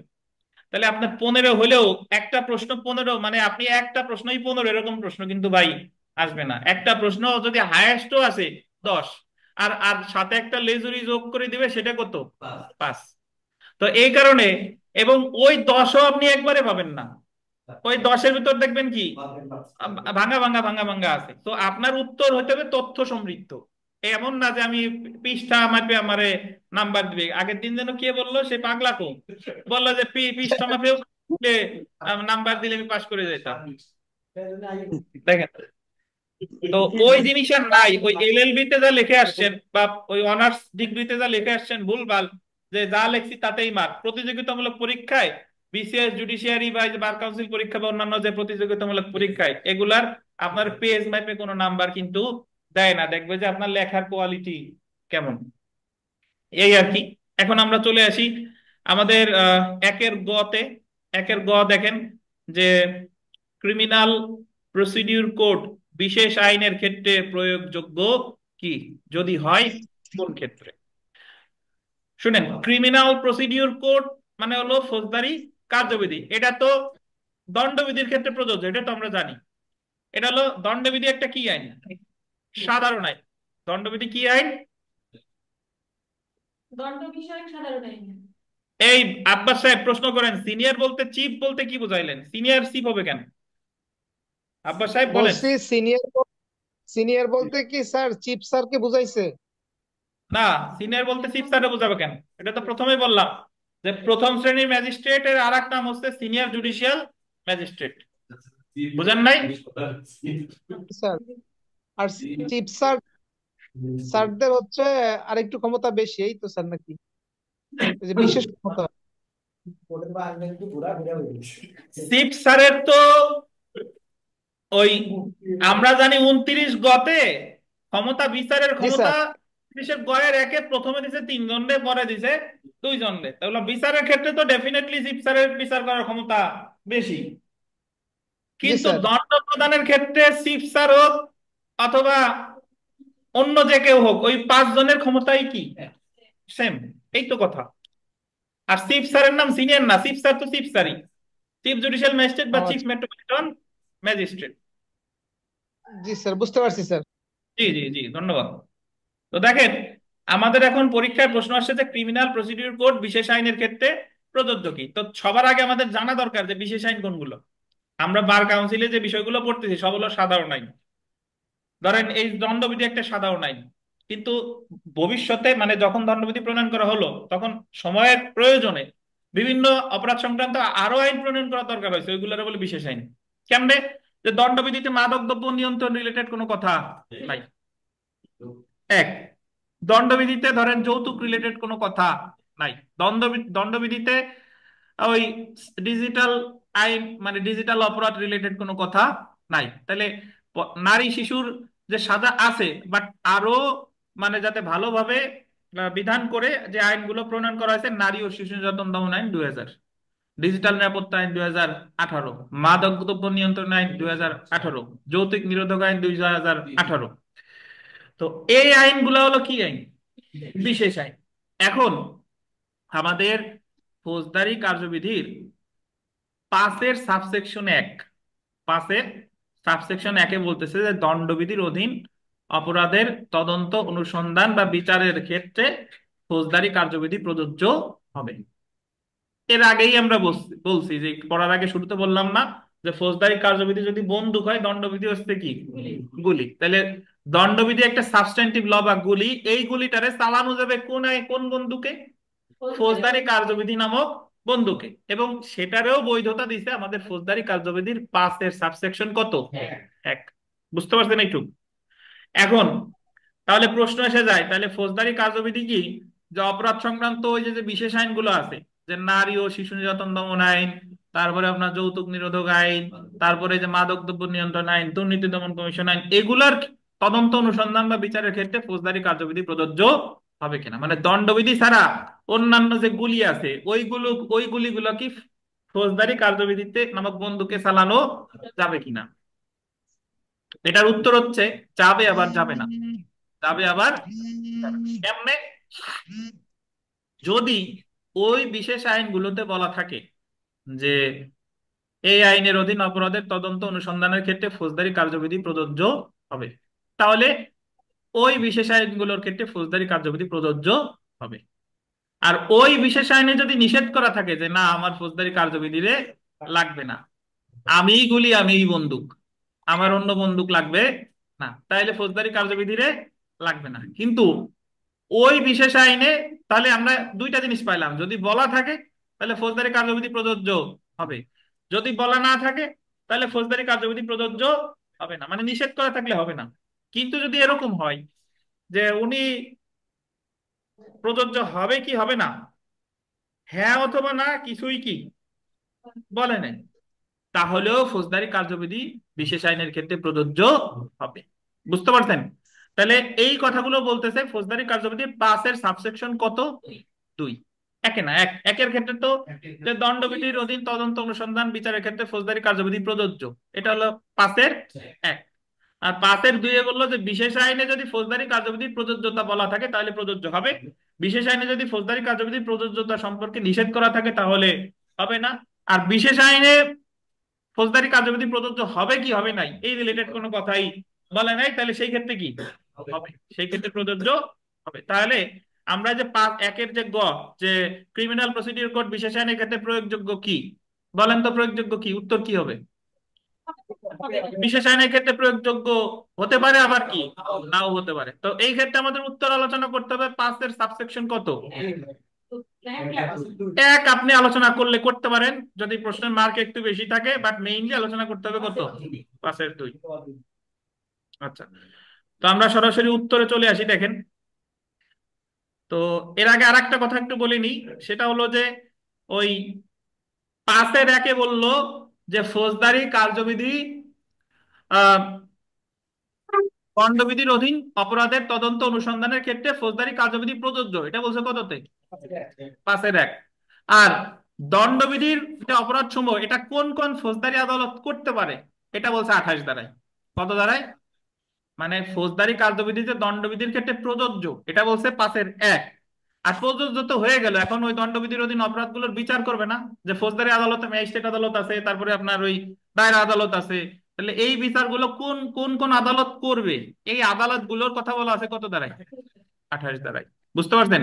তাহলে আপনার 15 হলেও একটা প্রশ্ন 15, মানে আপনি একটা প্রশ্নই 15, এরকম প্রশ্ন কিন্তু ভাই আসবে না। একটা প্রশ্ন যদি হায়েস্টও আসে 10, আর আর সাথে একটা লেজুরি যোগ করে দিবে, সেটা কত? 5। তো এই কারণে, এবং ওই 10ও আপনি একবারে পাবেন না, ওই 10-এর ভিতর দেখবেন কি ভাঙা ভাঙা ভাঙা ভাঙা আছে। তো আপনার উত্তর হতে হবে তথ্য সমৃদ্ধ। এমন না যে আমি পৃষ্ঠা মাপে আমারে নাম্বার দিবে। আগের দিন যেন কে বললো, সে পাগলা কো বললো যে পৃষ্ঠা মাপেও নাম্বার দিলে আমি পাস করে যেতাম। দেখেন, তো ওই জিনিস আর নাই। ওই এলএলবি তে যা লিখে আসছেন বা ওই অনার্স ডিগ্রিতে যা লিখে আসছেন ভুলভাল, যে যা লেখছি তাতেই মার্ক। প্রতিযোগিতামূলক পরীক্ষায় বিসিএস জুডিশিয়ারি বা এই যে বার কাউন্সিল পরীক্ষা বা অন্যান্য যে প্রতিযোগিতামূলক পরীক্ষায় এগুলার আপনার পেজ মাইপে কোনো নাম্বার কিন্তু দেয় না, দেখবে যে আপনার লেখার কোয়ালিটি কেমন, এই আর কি। এখন আমরা চলে আসি আমাদের একের গতে। একের গ দেখেন যে ক্রিমিনাল প্রসিডিউর কোড বিশেষ আইনের ক্ষেত্রে প্রয়োগযোগ্য কি, যদি হয় কোন ক্ষেত্রে। শুনেন, ক্রিমিনাল প্রসিডিউর কোড মানে হলো ফৌজদারি কার্যবিধি, এটা তো দণ্ডবিধির ক্ষেত্রে প্রযোজ্য, এটা তো আমরা জানি। এটা হলো দণ্ডবিধি একটা কি আইন? সাধারণ আইন। দণ্ডবিধি কি আইন? দণ্ড বিষয়ক সাধারণ আইন। এই আব্বাস সাহেব প্রশ্ন করেন, সিনিয়র বলতে চিফ বলতে কি বুঝাইলেন? সিনিয়র চিফ হবে কেন? আব্বাস সাহেব বলেন। বলছি সিনিয়র, সিনিয়র বলতে কি স্যার চিফ স্যারকে বুঝাইছে? না, সিনিয়র বলতে চিফ স্যারে বোঝাবে কেন? এটা তো প্রথমেই বললাম যে প্রথম শ্রেণীর ম্যাজিস্ট্রেট এর আর এক নাম হচ্ছে সিনিয়র জুডিশিয়াল ম্যাজিস্ট্রেট। বুঝেন নাই? স্যার আর চিফ স্যার, স্যারদের হচ্ছে আরেকটু ক্ষমতা বেশি, এই তো স্যার নাকি? এই যে বিশেষ ক্ষমতা। চিফ স্যারের তো ওই আমরা জানি 29 গতে ক্ষমতা বিচারের জি ক্ষমতা স্যার। 30 গয়ের একে প্রথমে দিছে 3 জনরে, পরে দিছে 2 জনরে। তাহলে বিচারের ক্ষেত্রে তো ডেফিনেটলি চিফ স্যারের বিচার করার ক্ষমতা বেশি। জি কিন্তু স্যার। দণ্ড প্রদানের ক্ষেত্রে চিফ স্যার হোক অথবা অন্য যে কেউ হোক, ওই 5 জনের ক্ষমতাই কি সেম। এই তো কথা। আর চিফ স্যারের নাম সিনিয়র না, চিফ স্যার তো চিফ স্যারই, চিফ জুডিশিয়াল ম্যাজিস্ট্রেট ও বা চিফ আচ্ছা। Metropolitan magistrate. জি স্যার, বুঝতে পারছি স্যার। জি জি জি, ধন্যবাদ। তো দেখেন, আমাদের এখন পরীক্ষায় প্রশ্ন আসছে যে ক্রিমিনাল প্রসিডিউর কোড বিশেষ আইনের ক্ষেত্রে প্রযোজ্য কি। তো সবার আগে আমাদের জানা দরকার যে বিশেষ আইন কোনগুলো। আমরা বার কাউন্সিলে যে বিষয়গুলো পড়তেছি সব হলো সাধারণ আইন। ধরেন এই দণ্ডবিধি একটা সাধারণ আইন, কিন্তু ভবিষ্যতে মানে যখন দণ্ডবিধি প্রণয়ন করা হলো তখন সময়ের প্রয়োজনে বিভিন্ন অপরাধ সংক্রান্ত আরো আইন প্রণয়ন করা দরকার হয়েছে, ওইগুলোর বলে বিশেষ আইন। কেমনে? যে দণ্ডবিধিতে মাদক দ্রব্য নিয়ন্ত্রণ রিলেটেড কোনো কথা নাই, এক। দণ্ডবিধিতে ধরেন যৌতুক রিলেটেড কোনো কথা নাই। দণ্ডবিধিতে ওই ডিজিটাল আইন মানে ডিজিটাল অপরাধ রিলেটেড কোনো কথা নাই। তাহলে নারী শিশুর যে সাজা আছে, বাট আরো মানে যাতে ভালোভাবে বিধান করে যে আইনগুলো প্রণয়ন করা হয়েছে, নারী ও শিশু নির্যাতন দমন আইন 2000, ডিজিটাল নিরাপত্তা আইন 2018, মাদক দ্রব্য নিয়ন্ত্রণ আইন 2018, যৌতুক নিরোধক আইন 2018। তো এই আইনগুলো হলো কি আইন? বিশেষ আইন। এখন আমাদের ফৌজদারি কার্যবিধির 5-এর সাবসেকশন 1, 5-এর সাবসেকশন 1-এ বলতেছে যে দণ্ডবিধির অধীন অপরাধের তদন্ত অনুসন্ধান বা বিচারের ক্ষেত্রে ফৌজদারি কার্যবিধি প্রযোজ্য হবে। এর আগেই আমরা বলছি যে পড়ার আগে শুরুতে বললাম না যে ফৌজদারি কার্যবিধি যদি বন্দুক হয়, দণ্ডবিধি হচ্ছে কি গুলি। তাহলে দণ্ডবিধি একটা সাবস্ট্যান্টিভ ল বা গুলি, এই গুলিটারে চালানো যাবে কোন বন্দুকে? ফৌজদারি কার্যবিধি নামক বন্দুকে। এবং সেটারেও বৈধতা দিছে আমাদের ফৌজদারি কার্যবিধির 5-এর সাবসেকশন কত? 1। বুঝতে পারছেন একটু? এখন তাহলে প্রশ্ন এসে যায়, তাহলে ফৌজদারি কার্যবিধি কি? যে অপরাধ সংক্রান্ত ওই যে যে বিশেষ আইনগুলো আছে, যে নারী ও শিশু নির্যাতন দমন আইন, তারপরে আপনার যৌতুক নিরোধক আইন, তারপরে যে মাদক দ্রব্য নিয়ন্ত্রণ আইন, দুর্নীতি দমন কমিশন আইন, এগুলার তদন্ত অনুসন্ধান বা বিচারের ক্ষেত্রে ফৌজদারি কার্যবিধি প্রযোজ্য হবে কিনা, মানে দণ্ডবিধি ছাড়া অন্যান্য যে গুলি আছে ওই গুলিগুলো কি ফৌজদারি কার্যবিধিতে নামক বন্দুকে চালানো যাবে কিনা। এটার উত্তর হচ্ছে যাবে আবার যাবে না, যাবে আবার যাবে না। কেমনে? যদি ওই বিশেষ আইনগুলোতে বলা থাকে যে এই আইনের অধীন অপরাধের তদন্ত অনুসন্ধানের ক্ষেত্রে ফৌজদারি কার্যবিধি প্রযোজ্য হবে, তাহলে ওই বিশেষ আইনগুলোর ক্ষেত্রে ফৌজদারি কার্যবিধি প্রযোজ্য হবে। আর ওই বিশেষ আইনে যদি নিষেধ করা থাকে যে না আমার ফৌজদারি কার্যবিধি রে লাগবে না, আমিই গুলি আমিই বন্দুক, আমার অন্য বন্দুক লাগবে না, তাইলে ফৌজদারি কার্যবিধি রে লাগবে না। কিন্তু ওই বিশেষ আইনে তাহলে আমরা দুইটা জিনিস পাইলাম, যদি বলা থাকে তাহলে ফৌজদারি কার্যবিধি প্রযোজ্য হবে, যদি বলা না থাকে তাহলে ফৌজদারি কার্যবিধি প্রযোজ্য হবে না, মানে নিষেধ করা থাকলে হবে না। কিন্তু যদি এরকম হয় যে উনি প্রযোজ্য হবে কি হবে না, হ্যাঁ অথবা না কিছুই কি বলে নাই, তাহলেও ফৌজদারি কার্যবিধি বিশেষ আইনের ক্ষেত্রে প্রযোজ্য হবে। বুঝতে পারছেন? তাহলে এই কথাগুলো বলতেছে ফৌজদারি কার্যবিধির 5-এর সাবসেকশন কত? 2। একে না, একের ক্ষেত্রে তো যে দণ্ডবিধির অধীন তদন্ত অনুসন্ধান বিচারের ক্ষেত্রে ফৌজদারি কার্যবিধি প্রযোজ্য, এটা হলো 5-এর 1। আর 5-এর 2-এ বললো যে বিশেষ আইনে যদি ফৌজদারি কার্যবিধির প্রযোজ্যতা বলা থাকে তাহলে প্রযোজ্য হবে, বিশেষ আইনে যদি ফৌজদারি কার্যবিধির প্রযোজ্যতা সম্পর্কে নিষেধ করা থাকে তাহলে হবে না। আর বিশেষ আইনে ফৌজদারি কার্যবিধি প্রযোজ্য হবে কি হবে নাই এই রিলেটেড কোনো কথাই বলে নাই, তাহলে সেই ক্ষেত্রে কি হবে, সেই ক্ষেত্রে প্রযোজ্য হবে। তাহলে আমরা যে 5(1)-এর যে যে ক্রিমিনাল প্রসিডিউর কোড বিশেষ আইনের ক্ষেত্রে প্রয়োগযোগ্য কি, বলেন তো প্রয়োগযোগ্য কি, উত্তর কি হবে? বিশেষ আইনের ক্ষেত্রে প্রয়োগযোগ্য হতে পারে, আবার কি নাও হতে পারে। তো এই ক্ষেত্রে আমাদের উত্তর আলোচনা করতে হবে 5-এর সাবসেকশন কত, 1 আপনি আলোচনা করলে করতে পারেন যদি প্রশ্নের মার্ক একটু বেশি থাকে, বাট মেইনলি আলোচনা করতে হবে কত, 5-এর 2। আচ্ছা, তো আমরা সরাসরি উত্তরে চলে আসি। দেখেন, তো এর আগে আরেকটা কথা একটু বলে নিই, সেটা হলো যে ওই 5-এর 1-এ বললো যে ফৌজদারি কার্যবিধি আহ দণ্ডবিধির অধীন অপরাধের তদন্ত অনুসন্ধানের ক্ষেত্রে ফৌজদারি কার্যবিধি প্রযোজ্য, এটা বলছে কততে, 5-এর 1। আর দণ্ডবিধির যে অপরাধ সমূহ এটা কোন কোন ফৌজদারি আদালত করতে পারে, এটা বলছে 28 ধারায়। কত ধারায়? মানে ফৌজদারি কার্যবিধি যে দণ্ডবিধির ক্ষেত্রে প্রযোজ্য এটা বলছে 5-এর 1। আর প্রযোজ্য তো হয়ে গেল, এখন ওই দণ্ডবিধির অধীন অপরাধগুলোর বিচার করবে না, যে ফৌজদারি আদালত, ম্যাজিস্ট্রেট আদালত আছে, তারপরে আপনার ওই দায়রা আদালত আছে, তাহলে এই বিচারগুলো কোন কোন কোন আদালত করবে, এই আদালতগুলোর কথা বলা আছে কত ধারায়, 28 ধারায়। বুঝতে পারছেন?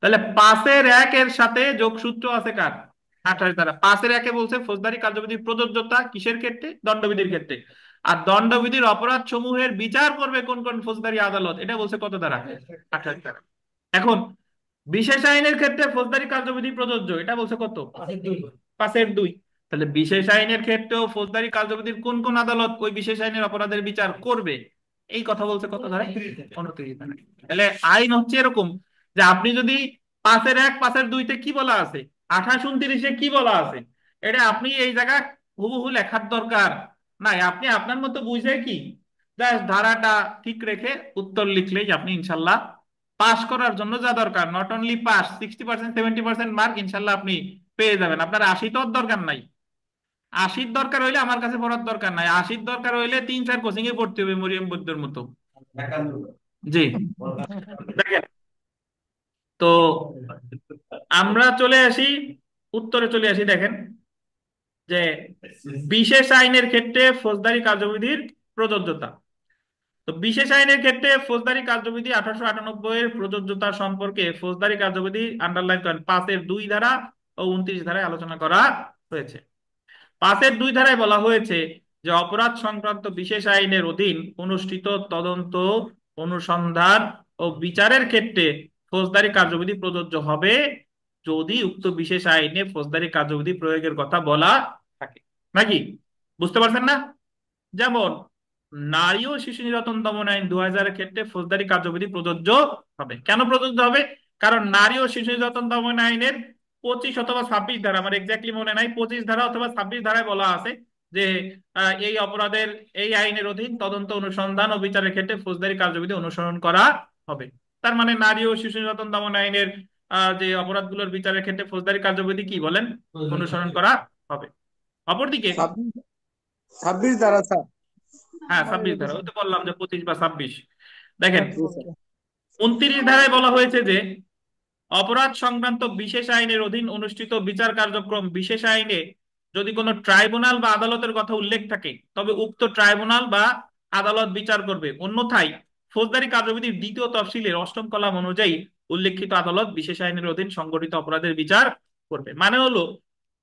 তাহলে 5-এর 1-এর সাথে যোগসূত্র আছে কার, 28 ধারা। 5-এর 1-এ বলছে ফৌজদারি কার্যবিধির প্রযোজ্যতা কিসের ক্ষেত্রে, দণ্ডবিধির ক্ষেত্রে। আর দণ্ডবিধির অপরাধ সমূহের বিচার করবে কোন কোন ফৌজদারি আদালত, এটা বলছে কত ধারা, 28 ধারা। এখন বিশেষ আইনের ক্ষেত্রে ফৌজদারি কার্যবিধি প্রযোজ্য, এটা বলছে কত, 5-এর 2। তাহলে বিশেষ আইনের ক্ষেত্রেও ফৌজদারি কার্যবিধির কোন কোন আদালত ওই বিশেষ আইনের অপরাধের বিচার করবে, এই কথা বলছে কত ধারায়, 29 ধারায়। তাহলে আইন হচ্ছে এরকম যে আপনি যদি 5-এর 1 5-এর 2-তে কি বলা আছে, 28-29-এ কি বলা আছে, এটা আপনি এই জায়গা হুবহু লেখার দরকার নাই, আপনি আপনার মতো বুঝে কি জাস্ট ধারাটা ঠিক রেখে উত্তর লিখলেই আপনি ইনশাল্লাহ পাস করার জন্য যা দরকার, নট অনলি পাস, 60% 70% মার্ক ইনশাল্লাহ আপনি পেয়ে যাবেন। আপনার 80 তো দরকার নাই, 80 দরকার হইলে আমার কাছে পড়ার দরকার নাই, 80 দরকার হইলে 3-4 কোচিং এ পড়তে হবে মরিয়ম বৈদ্যর মতো। জি, দেখেন, তো আমরা চলে আসি উত্তরে চলে আসি। দেখেন যে বিশেষ আইনের ক্ষেত্রে ফৌজদারি কার্যবিধির প্রযোজ্যতা। তো বিশেষ আইনের ক্ষেত্রে ফৌজদারি কার্যবিধি 1898-এর প্রযোজ্যতা সম্পর্কে ফৌজদারি কার্যবিধি আন্ডারলাইন করেন 5-এর 2 ধারা ও 29 ধারায় আলোচনা করা হয়েছে। 5-এর 2 ধারায় বলা হয়েছে যে অপরাধ সংক্রান্ত বিশেষ আইনের অধীন অনুষ্ঠিত তদন্ত, অনুসন্ধান ও বিচারের ক্ষেত্রে ফৌজদারি কার্যবিধি প্রযোজ্য হবে যদি উক্ত বিশেষ আইনে ফৌজদারি কার্যবিধি প্রয়োগের কথা বলা থাকে। নাকি বুঝতে পারছেন না? যেমন নারী ও শিশু নির্যাতন দমন আইন 2000-এর ক্ষেত্রে ফৌজদারি কার্যবিধি প্রযোজ্য হবে। কেন প্রযোজ্য হবে? কারণ নারী ও শিশু নির্যাতন দমন আইনের 25 অথবা 26 ধারা, আমার এক্স্যাক্টলি মনে নাই, 25 ধারা অথবা 26 ধারায় বলা আছে যে এই অপরাধের এই আইনের অধীন তদন্ত, অনুসন্ধান ও বিচারের ক্ষেত্রে ফৌজদারি কার্যবিধি অনুসরণ করা হবে। তার মানে নারী ও শিশু নির্যাতন দমন আইনের যে অপরাধগুলোর বিচারের ক্ষেত্রে ফৌজদারি কার্যবিধি কি বলেন, অনুসরণ করা হবে। অপরদিকে 26 দ্বারা স্যার। হ্যাঁ 26 ধারা, ওই তো বললাম যে 25 বা 26। দেখেন আচ্ছা আচ্ছা 29 ধারায় বলা হয়েছে যে অপরাধ সংক্রান্ত বিশেষ আইনের অধীন অনুষ্ঠিত বিচার কার্যক্রম বিশেষ আইনে যদি কোনো ট্রাইব্যুনাল বা আদালতের কথা উল্লেখ থাকে তবে উক্ত ট্রাইব্যুনাল বা আদালত বিচার করবে, অন্যথায় ফৌজদারি কার্যবিধির 2য় তফসিলের 8ম কলাম অনুযায়ী উল্লেখিত আদালত বিশেষ আইনের অধীন সংগঠিত অপরাধের বিচার করবে। মানে হলো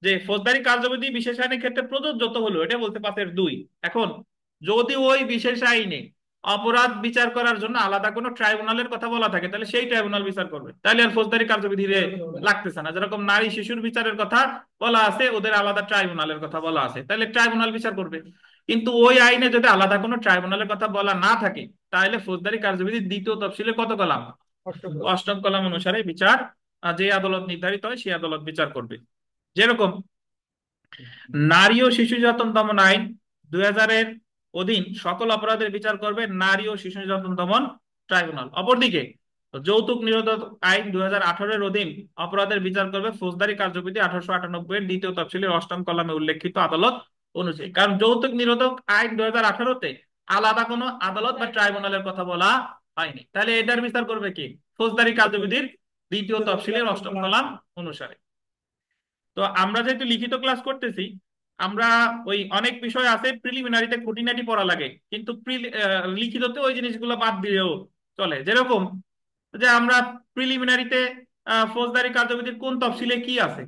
যে ফৌজদারি কার্যবিধি বিশেষ আইনের ক্ষেত্রে প্রযোজ্য তো হলো, এটা বলতে 5-এর 2। এখন যদি ওই বিশেষ আইনে অপরাধ বিচার করার জন্য আলাদা কোনো ট্রাইব্যুনালের কথা বলা থাকে তাহলে সেই ট্রাইব্যুনাল বিচার করবে, তাহলে আর ফৌজদারি কার্যবিধি লাগতেছে না। যেরকম নারী শিশুর বিচারের কথা বলা আছে, ওদের আলাদা ট্রাইব্যুনালের কথা বলা আছে, তাহলে ট্রাইব্যুনাল বিচার করবে। কিন্তু ওই আইনে যদি আলাদা কোনো ট্রাইব্যুনালের কথা বলা না থাকে তাহলে ফৌজদারি কার্যবিধির 2য় তফসিলের কত কলাম, 8ম কলাম অনুসারে বিচার যে আদালত নির্ধারিত হয় সেই আদালত বিচার করবে। যেরকম নারী ও শিশু নির্যাতন দমন আইন 2000-এর অধীন সকল অপরাধের বিচার করবে নারী ও শিশু নির্যাতন দমন ট্রাইব্যুনাল। অপরদিকে যৌতুক নিরোধক আইন 2018-এর অধীন অপরাধের বিচার করবে ফৌজদারি কার্যবিধি 1898-এর 2য় তফসিলের 8ম কলামে উল্লেখিত আদালত অনুযায়ী। কারণ যৌতুক নিরোধক আইন 2018-তে আলাদা কোনো আদালত বা ট্রাইব্যুনালের কথা বলা হয়নি, তাহলে এটার বিচার করবে কি, ফৌজদারি কার্যবিধির 2য় তফসিলের 8ম কলাম অনুসারে। তো আমরা যেহেতু লিখিত ক্লাস করতেছি, আমরা ওই অনেক বিষয় আছে প্রিলিমিনারিতে খুঁটিনাটি পড়া লাগে, কিন্তু লিখিততে ওই জিনিসগুলো বাদ দিলেও চলে। যেরকম যে আমরা প্রিলিমিনারিতে ফৌজদারি কার্যবিধির কোন তফসিলে কি আছে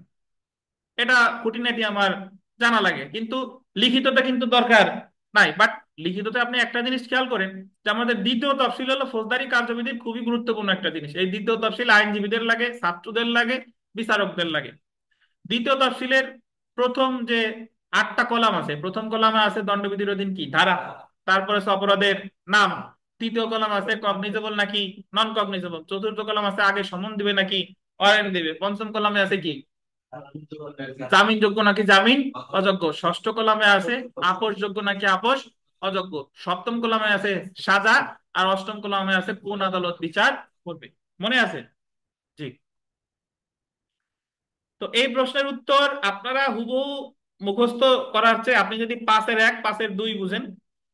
এটা খুঁটিনাটি আমার জানা লাগে, কিন্তু লিখিতটা কিন্তু দরকার নাই। বাট লিখিততে আপনি একটা জিনিস খেয়াল করেন যে আমাদের দ্বিতীয় তফসিল হলো ফৌজদারি কার্যবিধির খুবই গুরুত্বপূর্ণ একটা জিনিস। এই দ্বিতীয় তফসিল আইনজীবীদের লাগে, ছাত্রদের লাগে, বিচারকদের লাগে। দ্বিতীয় তফসিলের প্রথম যে 8টা কলাম আছে, প্রথম কলামে আছে দণ্ডবিধির অধীন কি ধারা, তারপরে আছে অপরাধের নাম, তৃতীয় কলাম আছে কগনিজেবল নাকি নন কগনিজেবল, চতুর্থ কলাম আছে আগে সমন দিবে নাকি ওয়ারেন্ট দিবে, পঞ্চম কলামে আছে কি জামিনযোগ্য নাকি জামিন অযোগ্য, ষষ্ঠ কলামে আছে আপোষযোগ্য নাকি আপোষ অযোগ্য, সপ্তম কলামে আছে সাজা, আর অষ্টম কলামে আছে কোন আদালত বিচার করবে। মনে আছে? জি। তো এই প্রশ্নের উত্তর আপনারা হুবহু মুখস্থ করার চেয়ে আপনি যদি 5-এর 1 5-এর 2 বুঝেন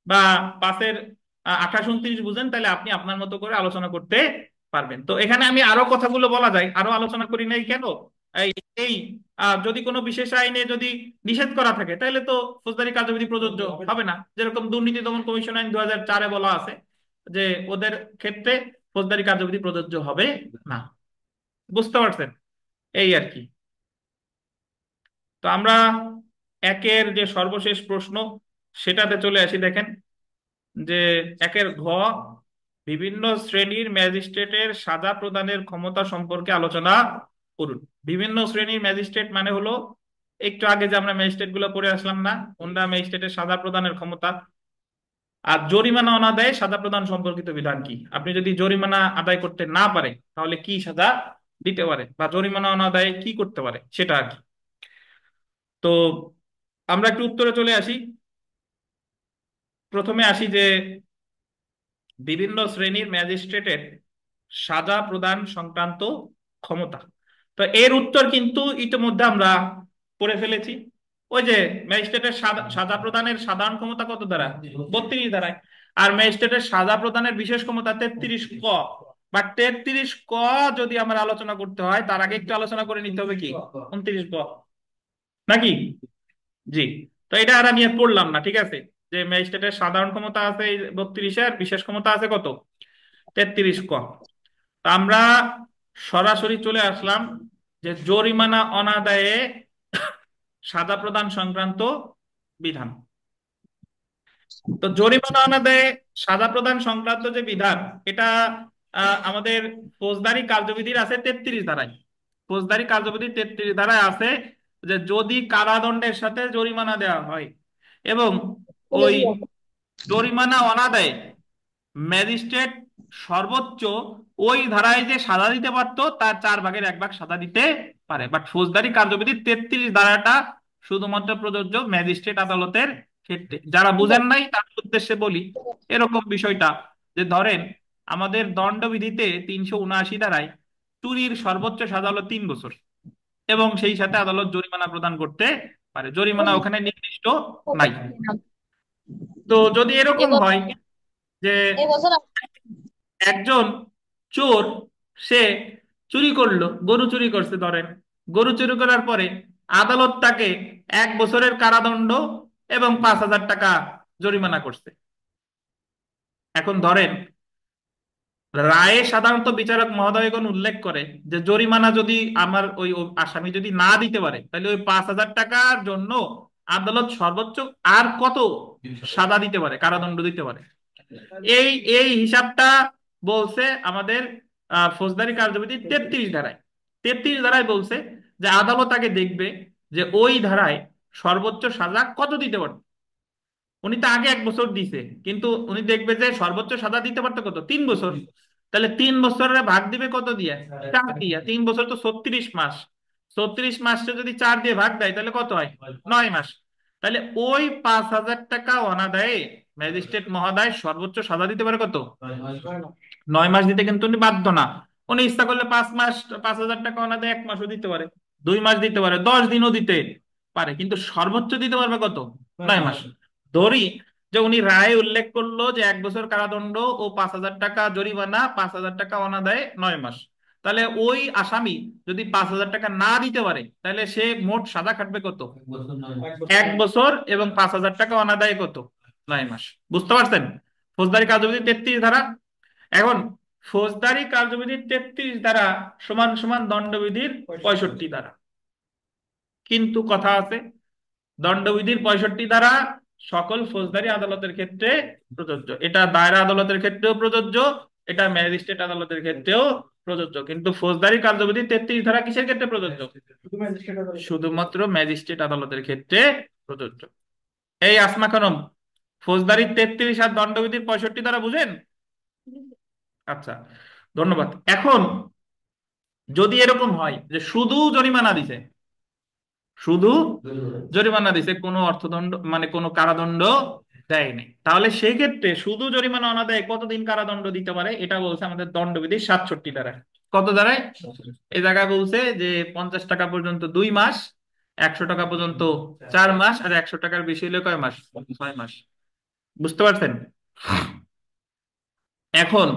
বা 5-এর 28-29 বুঝেন, তাহলে আপনি আপনার মতো করে আলোচনা করতে পারবেন। তো এখানে আমি আরো কথাগুলো বলা যায়, আরো আলোচনা করি নাই কেন, এই এই যদি কোনো বিশেষ আইনে যদি নিষেধ করা থাকে তাহলে তো ফৌজদারি কার্যবিধি প্রযোজ্য হবে না। যেরকম দুর্নীতি দমন কমিশন আইন 2004-এ বলা আছে যে ওদের ক্ষেত্রে ফৌজদারি কার্যবিধি প্রযোজ্য হবে না। বুঝতে পারছেন? এই আর কি। তো আমরা একের যে সর্বশেষ প্রশ্ন সেটাতে চলে আসি। দেখেন যে একের ঘ, বিভিন্ন শ্রেণীর ম্যাজিস্ট্রেটের সাজা প্রদানের ক্ষমতা সম্পর্কে আলোচনা করুন। বিভিন্ন শ্রেণীর ম্যাজিস্ট্রেট মানে হলো একটু আগে যে আমরা ম্যাজিস্ট্রেট গুলো পড়ে আসলাম না, কোনটা ম্যাজিস্ট্রেটের সাজা প্রদানের ক্ষমতা। আর জরিমানা অনাদায়ে সাজা প্রদান সম্পর্কিত বিধান কি, আপনি যদি জরিমানা আদায় করতে না পারে তাহলে কি সাজা দিতে পারে, বা জরিমানা অনাদায়ে কি করতে পারে সেটা আর কি। তো আমরা একটু উত্তরে চলে আসি। প্রথমে আসি যে বিভিন্ন শ্রেণীর ম্যাজিস্ট্রেটের সাজা প্রদান সংক্রান্ত ক্ষমতা। তো এর উত্তর কিন্তু ইতিমধ্যে আমরা পড়ে ফেলেছি। ওই যে ম্যাজিস্ট্রেটের সাজা প্রদানের সাধারণ ক্ষমতা কত দ্বারা, 32 ধারায়। আর ম্যাজিস্ট্রেটের সাজা প্রদানের বিশেষ ক্ষমতা 33 ক। বা 33 ক যদি আমার আলোচনা করতে হয় তার আগে একটু আলোচনা করে নিতে হবে কি 29 ক, নাকি? জি। তো এটা আর আমি আর পড়লাম না, ঠিক আছে। যে ম্যাজিস্ট্রেটের সাধারণ ক্ষমতা আছে 32, আর বিশেষ ক্ষমতা আছে কত, 33 ক। তো আমরা সরাসরি চলে আসলাম যে জরিমানা অনাদায়ে সাজা প্রদান সংক্রান্ত বিধান। তো জরিমানা অনাদায়ে সাজা প্রদান সংক্রান্ত যে বিধান, এটা আমাদের ফৌজদারি কার্যবিধির আছে 33 ধারায়। ফৌজদারি কার্যবিধির 33 ধারায় আছে যে যদি কারাদণ্ডের সাথে জরিমানা দেওয়া হয় এবং ওই জরিমানা অনাদায়ে ম্যাজিস্ট্রেট সর্বোচ্চ ওই ধারায় যে সাজা দিতে পারতো তার 4/1 সাজা দিতে পারে। বাট ফৌজদারি কার্যবিধির 33 ধারাটা শুধুমাত্র প্রযোজ্য ম্যাজিস্ট্রেট আদালতের ক্ষেত্রে। যারা বুঝেন নাই তাদের উদ্দেশ্যে বলি এরকম বিষয়টা, যে ধরেন আমাদের দণ্ডবিধিতে 379 ধারায় চুরির সর্বোচ্চ সাজা হলো 3 বছর, এবং সেই সাথে আদালত জরিমানা প্রদান করতে পারে, জরিমানা ওখানে নির্দিষ্ট নাই। তো যদি এরকম এবছর হয় যে এবছর একজন চোর, সে চুরি করলো, গরু চুরি করছে ধরেন, গরু চুরি করার পরে আদালত তাকে 1 বছরের কারাদণ্ড এবং 5,000 টাকা জরিমানা করছে। এখন ধরেন রায়ে সাধারণত বিচারক মহোদয়গণ উল্লেখ করে যে জরিমানা যদি আমার ওই আসামি যদি না দিতে পারে তাহলে ওই 5,000 টাকার জন্য আদালত সর্বোচ্চ আর কত সাজা দিতে পারে, কারাদণ্ড দিতে পারে। এই এই হিসাবটা বলছে আমাদের ফৌজদারি কার্যবিধি 33 ধারায়। 33 ধারায় বলছে যে আদালত আগে দেখবে যে ওই ধারায় সর্বোচ্চ সাজা কত দিতে পারে। উনি তো আগে 1 বছর দিছে, কিন্তু উনি দেখবে যে সর্বোচ্চ সাজা দিতে পারতো কত, 3 বছর। তাহলে 3 বছরের ভাগ দিবে কত দিয়ে, 4 দিয়ে। 3 বছর তো 36 মাস, 36 মাসে যদি 4 দিয়ে ভাগ দেয় তাহলে কত হয়, 9 মাস। তাহলে ওই 5,000 টাকা অনাদায়ে ম্যাজিস্ট্রেট মহোদয় সর্বোচ্চ সাজা দিতে পারে কত, 9 মাস দিতে কিন্তু উনি বাধ্য না। উনি ইচ্ছা করলে 5 মাস, 5,000 টাকা অনাদায়ে 1 মাসও দিতে পারে, 2 মাস দিতে পারে, 10 দিনও দিতে পারে, কিন্তু সর্বোচ্চ দিতে পারবে কত, 9 মাস। ধরি যে উনি রায়ে উল্লেখ করলো যে 1 বছর কারাদণ্ড ও 5,000 টাকা জরিমানা, 5,000 টাকা অনাদায়ে 9 মাস। তাহলে ওই আসামি যদি 5,000 টাকা না দিতে পারে তাহলে সে মোট সাজা খাটবে কত? 1 বছর, এবং 5,000 টাকা অনাদায়ে কত? 9 মাস। বুঝতে পারছেন ফৌজদারি কার্যবিধি 33 ধারা? এখন ফৌজদারি কার্যবিধির 33 ধারা সমান সমান দণ্ডবিধির 65 ধারা। কিন্তু কথা আছে, দণ্ডবিধির 65 ধারা সকল ফৌজদারি আদালতের ক্ষেত্রে প্রযোজ্য, এটা দায়রা আদালতের ক্ষেত্রেও প্রযোজ্য, এটা ম্যাজিস্ট্রেট আদালতের ক্ষেত্রেও প্রযোজ্য। কিন্তু ফৌজদারি কার্যবিধি 33 ধারা কিসের ক্ষেত্রে প্রযোজ্য? শুধুমাত্র ম্যাজিস্ট্রেট আদালতের ক্ষেত্রে প্রযোজ্য। এই আসমা খানম, ফৌজদারি 33 আর দণ্ডবিধির 65 ধারা বুঝেন? আচ্ছা, ধন্যবাদ। এখন যদি এরকম হয় যে শুধু জরিমানা দিছে, শুধু জরিমানা দিছে, কোনো অর্থদণ্ড মানে কোনো কারাদণ্ড দেয়নি, তাহলে সেই ক্ষেত্রে শুধু জরিমানা অনাদায়ে কতদিন কারাদণ্ড দিতে পারে? এটা বলছে আমাদের দণ্ডবিধির 67 ধারায়। কত ধারায়? এই জায়গায় বলছে যে 50 টাকা পর্যন্ত 2 মাস, 100 টাকা পর্যন্ত 4 মাস, আর 100 টাকার বেশি হলে কয় মাস? 6 মাস। বুঝতে পারছেন? এখন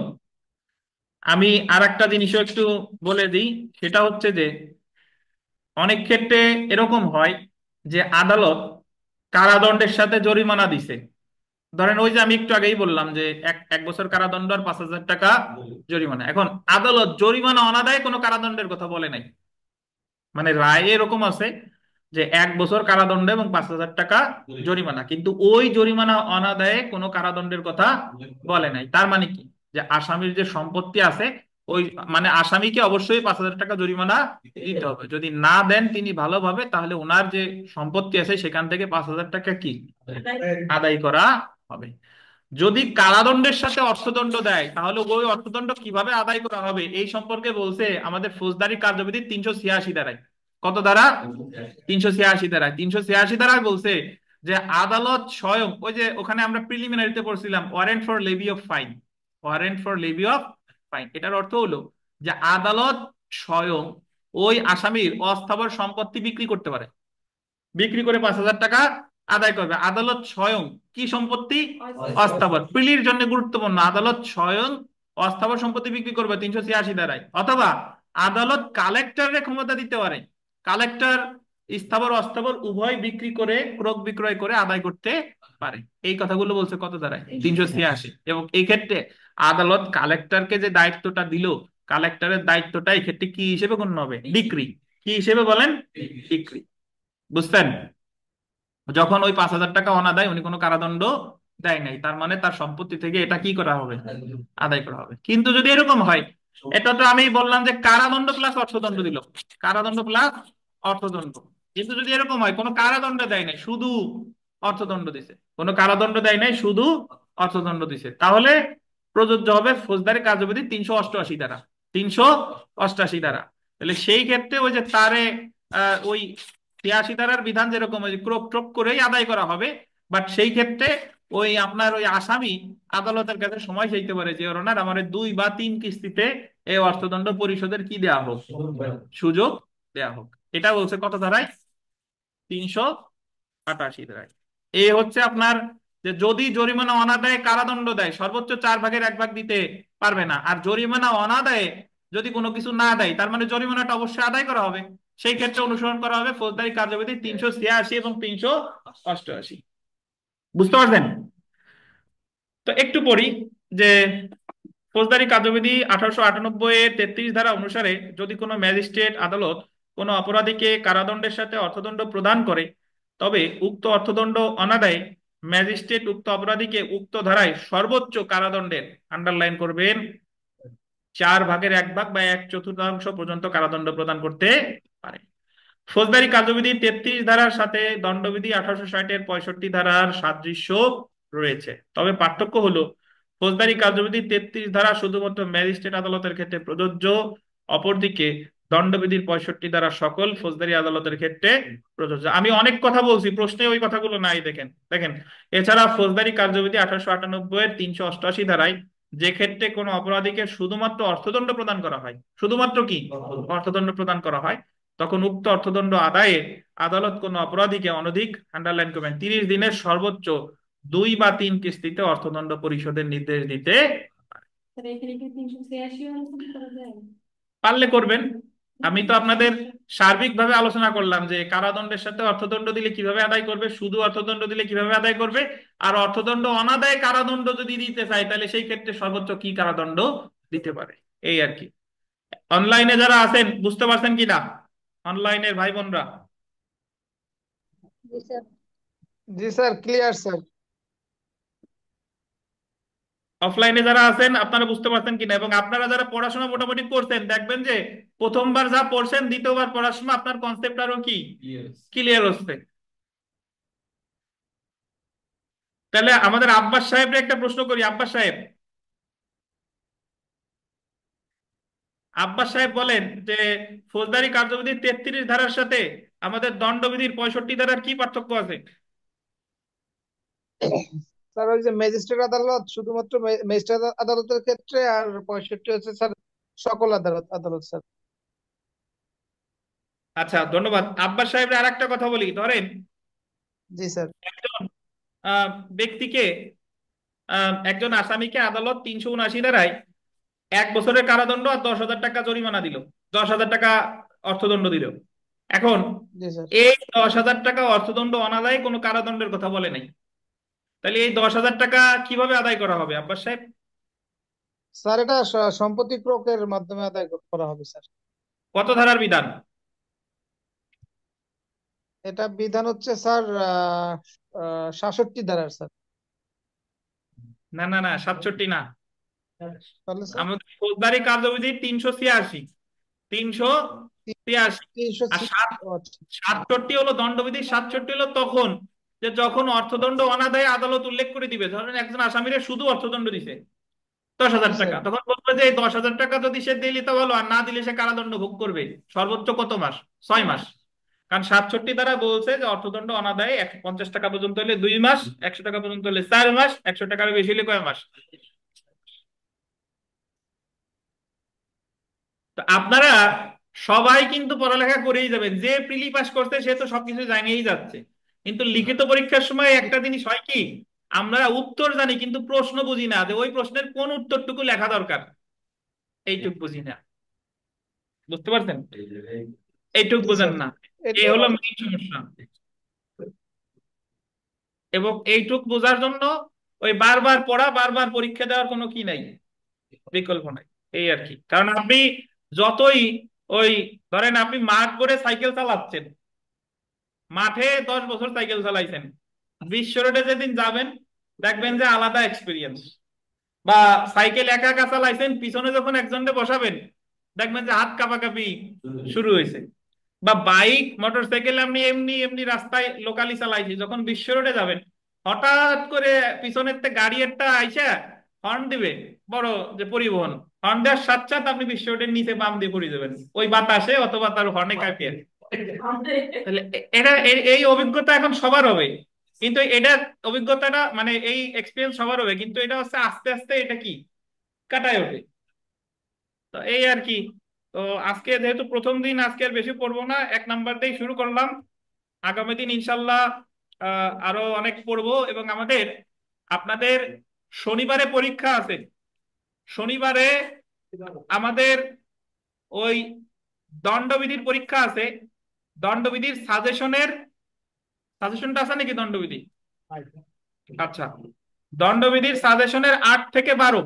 আমি আর একটা জিনিসও একটু বলে দিই, সেটা হচ্ছে যে অনেক ক্ষেত্রে এরকম হয় যে আদালত কারাদণ্ডের সাথে জরিমানা দিছে। ধরেন ওই যে আমি একটু আগেই বললাম যে এক বছর কারাদণ্ড আর 5,000 টাকা জরিমানা। এখন আদালত জরিমানা অনাদায়ে কোনো কারাদণ্ডের কথা বলে নাই, মানে রায়ে এরকম আছে যে 1 বছর কারাদণ্ড এবং 5,000 টাকা জরিমানা, কিন্তু ওই জরিমানা অনাদায়ে কোনো কারাদণ্ডের কথা বলে নাই। তার মানে কি, যে আসামির যে সম্পত্তি আছে ওই, মানে আসামিকে অবশ্যই 5,000 টাকা জরিমানা দিতে হবে। যদি না দেন তিনি ভালোভাবে, তাহলে ওনার যে সম্পত্তি আছে সেখান থেকে 5,000 টাকা কি আদায় করা হবে। যদি কারাদণ্ডের সাথে অর্থদণ্ড দেয় তাহলে ওই অর্থদণ্ড কিভাবে আদায় করা হবে এই সম্পর্কে বলছে আমাদের ফৌজদারি কার্যবিধি 386 ধারায়। কত ধারা? 386 ধারায়। 386 ধারায় বলছে যে আদালত স্বয়ং, ওই যে ওখানে আমরা প্রিলিমিনারিতে পড়ছিলাম warrant for levy of fine, warrant for levy of fine, এটার অর্থ হলো যে আদালত স্বয়ং ওই আসামির অস্থাবর সম্পত্তি বিক্রি করতে পারে, বিক্রি করে 5,000 টাকা আদায় করবে। আদালত স্বয়ং কি সম্পত্তি? অস্থাবর। প্রিলির জন্য গুরুত্বপূর্ণ, আদালত স্বয়ং অস্থাবর সম্পত্তি বিক্রি করবে 386 ধারায়। অথবা আদালত কালেক্টরের ক্ষমতা দিতে পারে, কালেক্টর স্থাবর অস্থাবর উভয় বিক্রি করে, ক্রয় বিক্রয় করে আদায় করতে পারে। এই কথাগুলো বলছে কত ধারায়? 386। এবং এই ক্ষেত্রে আদালত কালেক্টরকে যে দায়িত্বটা দিল, কালেক্টরের দায়িত্বটা এই ক্ষেত্রে কি হিসেবে গণ্য হবে? ডিক্রি। কি হিসেবে বলেন? ডিক্রি। বুঝছেন? যখন ওই 5,000 টাকা অনাদায়, উনি কোনো কারাদণ্ড দেয় নাই, তার মানে তার সম্পত্তি থেকে এটা কি করা হবে? আদায় করা হবে। কিন্তু যদি এরকম হয়, এটা তো আমি বললাম যে কারাদণ্ড প্লাস অর্থদণ্ড দিল, কারাদণ্ড প্লাস অর্থদণ্ড। কিন্তু যদি এরকম হয় কোনো কারাদণ্ড দেয় নাই, শুধু অর্থদণ্ড দিছে, কোনো কারাদণ্ড দেয় নাই, শুধু অর্থদণ্ড দিছে, তাহলে প্রযোজ্য হবে ফৌজদারি কার্যবিধি 388 ধারা। 388 ধারা। তাহলে সেই ক্ষেত্রে ওই যে তারে ওই 83 ধারার বিধান যেরকম ওই ক্রোক ট্রোক করেই আদায় করা হবে, বাট সেই ক্ষেত্রে ওই আপনার ওই আসামি আদালতের কাছে সময় চাইতে পারে যে ওনার আমার 2 বা 3 কিস্তিতে এই অর্থদণ্ড পরিশোধের কি দেয়া হোক, সুযোগ দেয়া হোক। এটা বলছে কত ধারায়? 388 ধারায়। এই হচ্ছে আপনার যে যদি জরিমানা অনাদায়ে কারাদণ্ড দেয়, সর্বোচ্চ 4/1 দিতে পারবে না। আর জরিমানা অনাদায়ে যদি কোনো কিছু না দেয়, তার মানে জরিমানাটা অবশ্যই আদায় করা হবে। সেই ক্ষেত্রে অনুসরণ করা হবে ফৌজদারি কার্যবিধি 386 এবং 388। বুঝতে পারছেন? তো একটু পড়ি যে ফৌজদারি কার্যবিধি 1898 এর 33 ধারা অনুসারে যদি কোনো ম্যাজিস্ট্রেট আদালত কোনো অপরাধীকে কারাদণ্ডের সাথে অর্থদণ্ড প্রদান করে, তবে উক্ত অর্থদণ্ড অনাদায়ে ম্যাজিস্ট্রেট উক্ত অপরাধীকে উক্ত ধারায় সর্বোচ্চ কারাদণ্ডের, আন্ডারলাইন করবেন, 4/1 বা 1/4 পর্যন্ত কারাদণ্ড প্রদান করতে পারে। ফৌজদারি কার্যবিধি 33 ধারার সাথে দণ্ডবিধি 1860 এর 65 ধারার সাদৃশ্য রয়েছে, তবে পার্থক্য হলো ফৌজদারি কার্যবিধি 33 ধারা শুধুমাত্র ম্যাজিস্ট্রেট আদালতের ক্ষেত্রে প্রযোজ্য, অপরদিকে দণ্ডবিধির 65 ধারা সকল ফৌজদারি আদালতের ক্ষেত্রে প্রযোজ্য। আমি অনেক কথা বলছি, প্রশ্নে ওই কথাগুলো নাই, দেখেন দেখেন। এছাড়া ফৌজদারি কার্যবিধি 1898 এর 388 ধারায় যে ক্ষেত্রে কোনো অপরাধীকে শুধুমাত্র অর্থদণ্ড প্রদান করা হয়, শুধুমাত্র কি অর্থদণ্ড প্রদান করা হয়, তখন উক্ত অর্থদণ্ড আদায়ে আদালত কোনো অপরাধীকে অনধিক, আন্ডারলাইন করবেন, 30 দিনের সর্বোচ্চ 2 বা 3 কিস্তিতে অর্থদণ্ড পরিশোধের নির্দেশ দিতে তাহলে এখানে কি 386 অনুসরণ করা যায়? পারলে করবেন। আমি তো আপনাদের সার্বিকভাবে আলোচনা করলাম যে কারাদণ্ডের সাথে অর্থদণ্ড দিলে কিভাবে আদায় করবে, শুধু অর্থদণ্ড দিলে কিভাবে আদায় করবে, আর অর্থদণ্ড অনাদায় কারাদণ্ড যদি দিতে চায় তাহলে সেই ক্ষেত্রে সর্বোচ্চ কি কারাদণ্ড দিতে পারে। এই আর কি। অনলাইনে যারা আছেন বুঝতে পারছেন কি না, অনলাইনের ভাই বোনরা? জি স্যার। জি স্যার, ক্লিয়ার স্যার। অফলাইনে যারা আছেন আপনারা বুঝতে পারছেন কিনা, এবং আপনারা যারা পড়াশোনা মোটামুটি করছেন দেখবেন যে প্রথমবার যা পড়ছেন দ্বিতীয়বার পড়ার সময় আপনার কনসেপ্ট আরো কি ক্লিয়ার হচ্ছে। তাহলে আমাদের আব্বাস সাহেবকে একটা প্রশ্ন করি। আব্বাস সাহেব, আব্বাস সাহেব বলেন যে ফৌজদারি কার্যবিধির 33 ধারার সাথে আমাদের দণ্ডবিধির 65 ধারার কি পার্থক্য আছে? স্যার ওই যে ম্যাজিস্ট্রেট আদালত শুধুমাত্র ম্যাজিস্ট্রেট আদালতের ক্ষেত্রে, আর 65 হচ্ছে স্যার সকল আদালত আদালত স্যার। আচ্ছা, ধন্যবাদ। আব্বাস সাহেবের আর একটা কথা বলি। ধরেন জি স্যার। একজন আহ, ব্যক্তিকে একজন আসামিকে আদালত 379 ধারায় 1 বছরের কারাদণ্ড আর 10,000 টাকা জরিমানা দিল, 10,000 টাকা অর্থদণ্ড দিল। এখন জি স্যার। এই 10,000 টাকা অর্থদণ্ড অনাদায়ে কোনো কারাদণ্ডের কথা বলে নাই। তাহলে এই 10,000 টাকা কিভাবে আদায় করা হবে আব্বাস সাহেব? স্যার এটা সম্পত্তি ক্রয়ের মাধ্যমে আদায় করা হবে স্যার। কত ধারার বিধান? এটা বিধান হচ্ছে স্যার 66 ধারার স্যার। না না না, 67 না। তাহলে স্যার আমাদের ফৌজদারি কার্যবিধি 386, 386। আর 306। আচ্ছা। 67 হলো দণ্ডবিধি। 67 হলো তখন যে যখন অর্থদণ্ড অনাদায়ে আদালত উল্লেখ করে দিবে, ধরেন একজন আসামিরে শুধু অর্থদণ্ড দিছে দশ জি হাজার স্যার। টাকা তখন বলবে যে এই 10,000 টাকা যদি সে দিলে তো ভালো, আর না দিলে সে কারাদণ্ড ভোগ করবে। সর্বোচ্চ কত মাস? 6 মাস। কারণ 67 দ্বারা বলছে যে অর্থদণ্ড অনাদায়ে 150 টাকা পর্যন্ত হলে 2 মাস, 100 টাকা পর্যন্ত হলে 4 মাস, 100 টাকার বেশি হলে কয় মাস। তো আপনারা সবাই কিন্তু পড়ালেখা করেই যাবেন, যে প্রিলি পাস করছে সে তো সবকিছু জানিয়েই যাচ্ছে। কিন্তু লিখিত পরীক্ষার সময় একটা জিনিস হয় কি, আমরা উত্তর জানি কিন্তু প্রশ্ন বুঝি না, যে ওই প্রশ্নের কোন উত্তরটুকু লেখা দরকার এইটুকু বুঝি না। বুঝতে পারছেন? এইটুক জি বোঝেন স্যার। না। এই এটা হলো মেইন সমস্যা। এবং এইটুক বোঝার জন্য ওই বারবার পড়া, বারবার পরীক্ষা দেওয়ার কোনো কি নাই, বিকল্প নাই। এই আর কি। কারণ আপনি যতই ওই ধরেন আপনি মাঠ করে সাইকেল চালাচ্ছেন, মাঠে 10 বছর সাইকেল চালাইছেন, বিশ্ব রোডে যেদিন যাবেন দেখবেন যে আলাদা এক্সপিরিয়েন্স। বা সাইকেল একা একা চালাইছেন, পিছনে যখন একজনকে বসাবেন দেখবেন যে হাত কাঁপাকাঁপি শুরু হয়েছে। বা বাইক মোটরসাইকেল আপনি এমনি এমনি রাস্তায় লোকালি চালাইছি, যখন বিশ্ব রোডে যাবেন হঠাৎ করে পিছনের তে গাড়ি একটা আইসা হর্ন দিবে, বড় যে পরিবহন, হর্ন দেওয়ার সাথে সাথে আপনি বিশ্ব রোডের নিচে বাম দিয়ে পড়ে যাবেন ওই বাতাসে অথবা তার হর্নে কাঁপিয়ে। তাহলে এটা এই অভিজ্ঞতা এখন সবার হবে, কিন্তু এটা অভিজ্ঞতাটা মানে এই এক্সপিরিয়েন্স সবার হবে, কিন্তু এটা হচ্ছে আস্তে আস্তে এটা কি কাটায় ওঠে। তো এই আর কি। তো আজকে যেহেতু প্রথম দিন, আজকে আর বেশি পড়বো না, 1 নাম্বার দিয়ে শুরু করলাম। আগামী দিন ইনশাল্লাহ আরো অনেক পড়বো। এবং আমাদের আপনাদের শনিবারে পরীক্ষা আছে। শনিবারে আমাদের ওই দণ্ডবিধির পরীক্ষা আছে। দণ্ডবিধির সাজেশনটা আছে নাকি দণ্ডবিধি? আচ্ছা, দণ্ডবিধির সাজেশনের 8 থেকে 12।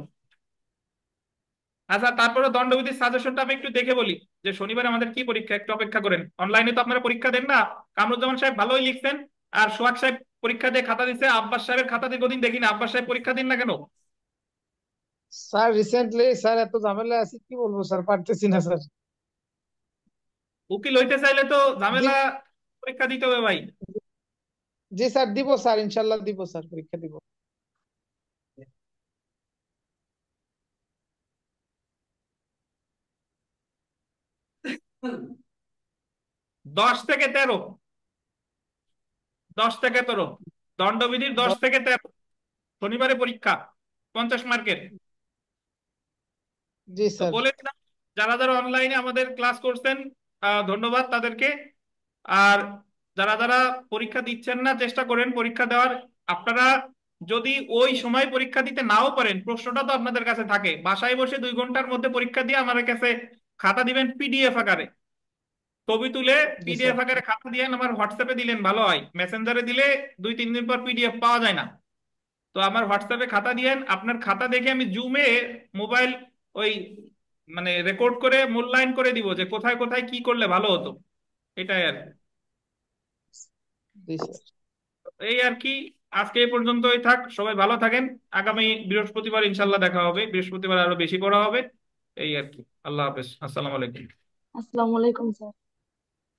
আচ্ছা, তারপরে দণ্ডবিধির সাজেশনটা আমি একটু দেখে বলি যে শনিবার আমাদের কি পরীক্ষা, একটু অপেক্ষা করেন। অনলাইনে তো আপনারা পরীক্ষা দেন না। কামরুজ্জামান সাহেব ভালোই লিখছেন, আর সোহাগ সাহেব পরীক্ষা দিয়ে খাতা দিচ্ছে। আব্বাস সাহেবের খাতা দীর্ঘদিন দেখি না, আব্বাস সাহেব পরীক্ষা দিন না কেন? স্যার রিসেন্টলি স্যার এত ঝামেলা আছে, কি বলবো স্যার, পারতেছি না স্যার। উকিল হইতে চাইলে তো জি। ঝামেলা, পরীক্ষা দিতে হবে ভাই। জি স্যার, দিব স্যার, ইনশাল্লাহ দিব স্যার, পরীক্ষা দিব। 10 থেকে 13, 10 থেকে 13, দণ্ডবিধির দশ দ- থেকে তেরো শনিবারে পরীক্ষা, 50 মার্কের। জি তো স্যার। বলেছিলাম যারা যারা অনলাইনে আমাদের ক্লাস করছেন ধন্যবাদ তাদেরকে। আর যারা যারা পরীক্ষা দিচ্ছেন না চেষ্টা করেন পরীক্ষা দেওয়ার। আপনারা যদি ওই সময় পরীক্ষা দিতে নাও পারেন, প্রশ্নটা তো আপনাদের কাছে থাকে, বাসায় বসে 2 ঘন্টার মধ্যে পরীক্ষা দিয়ে আমার কাছে খাতা দিবেন পিডিএফ আকারে, ছবি তুলে জি স্যার। পিডিএফ আকারে খাতা দিয়েন, আমার হোয়াটসঅ্যাপে দিলেন ভালো হয়, মেসেঞ্জারে দিলে 2-3 দিন পর পিডিএফ পাওয়া যায় না। তো আমার হোয়াটসঅ্যাপে খাতা দিয়েন, আপনার খাতা দেখে আমি জুমে মোবাইল ওই মানে রেকর্ড করে মূল্যায়ন করে দিব যে কোথায় কোথায় কি করলে ভালো হতো। এটাই আর কি। জি স্যার। এই আর কি, আজকে এই পর্যন্তই থাক, সবাই ভালো থাকেন। আগামী বৃহস্পতিবার ইনশাল্লাহ দেখা হবে, বৃহস্পতিবার আরো বেশি পড়া হবে। এই আর কি। আল্লাহ হাফেজ, আসসালামু আলাইকুম। আসসালামু আলাইকুম স্যার।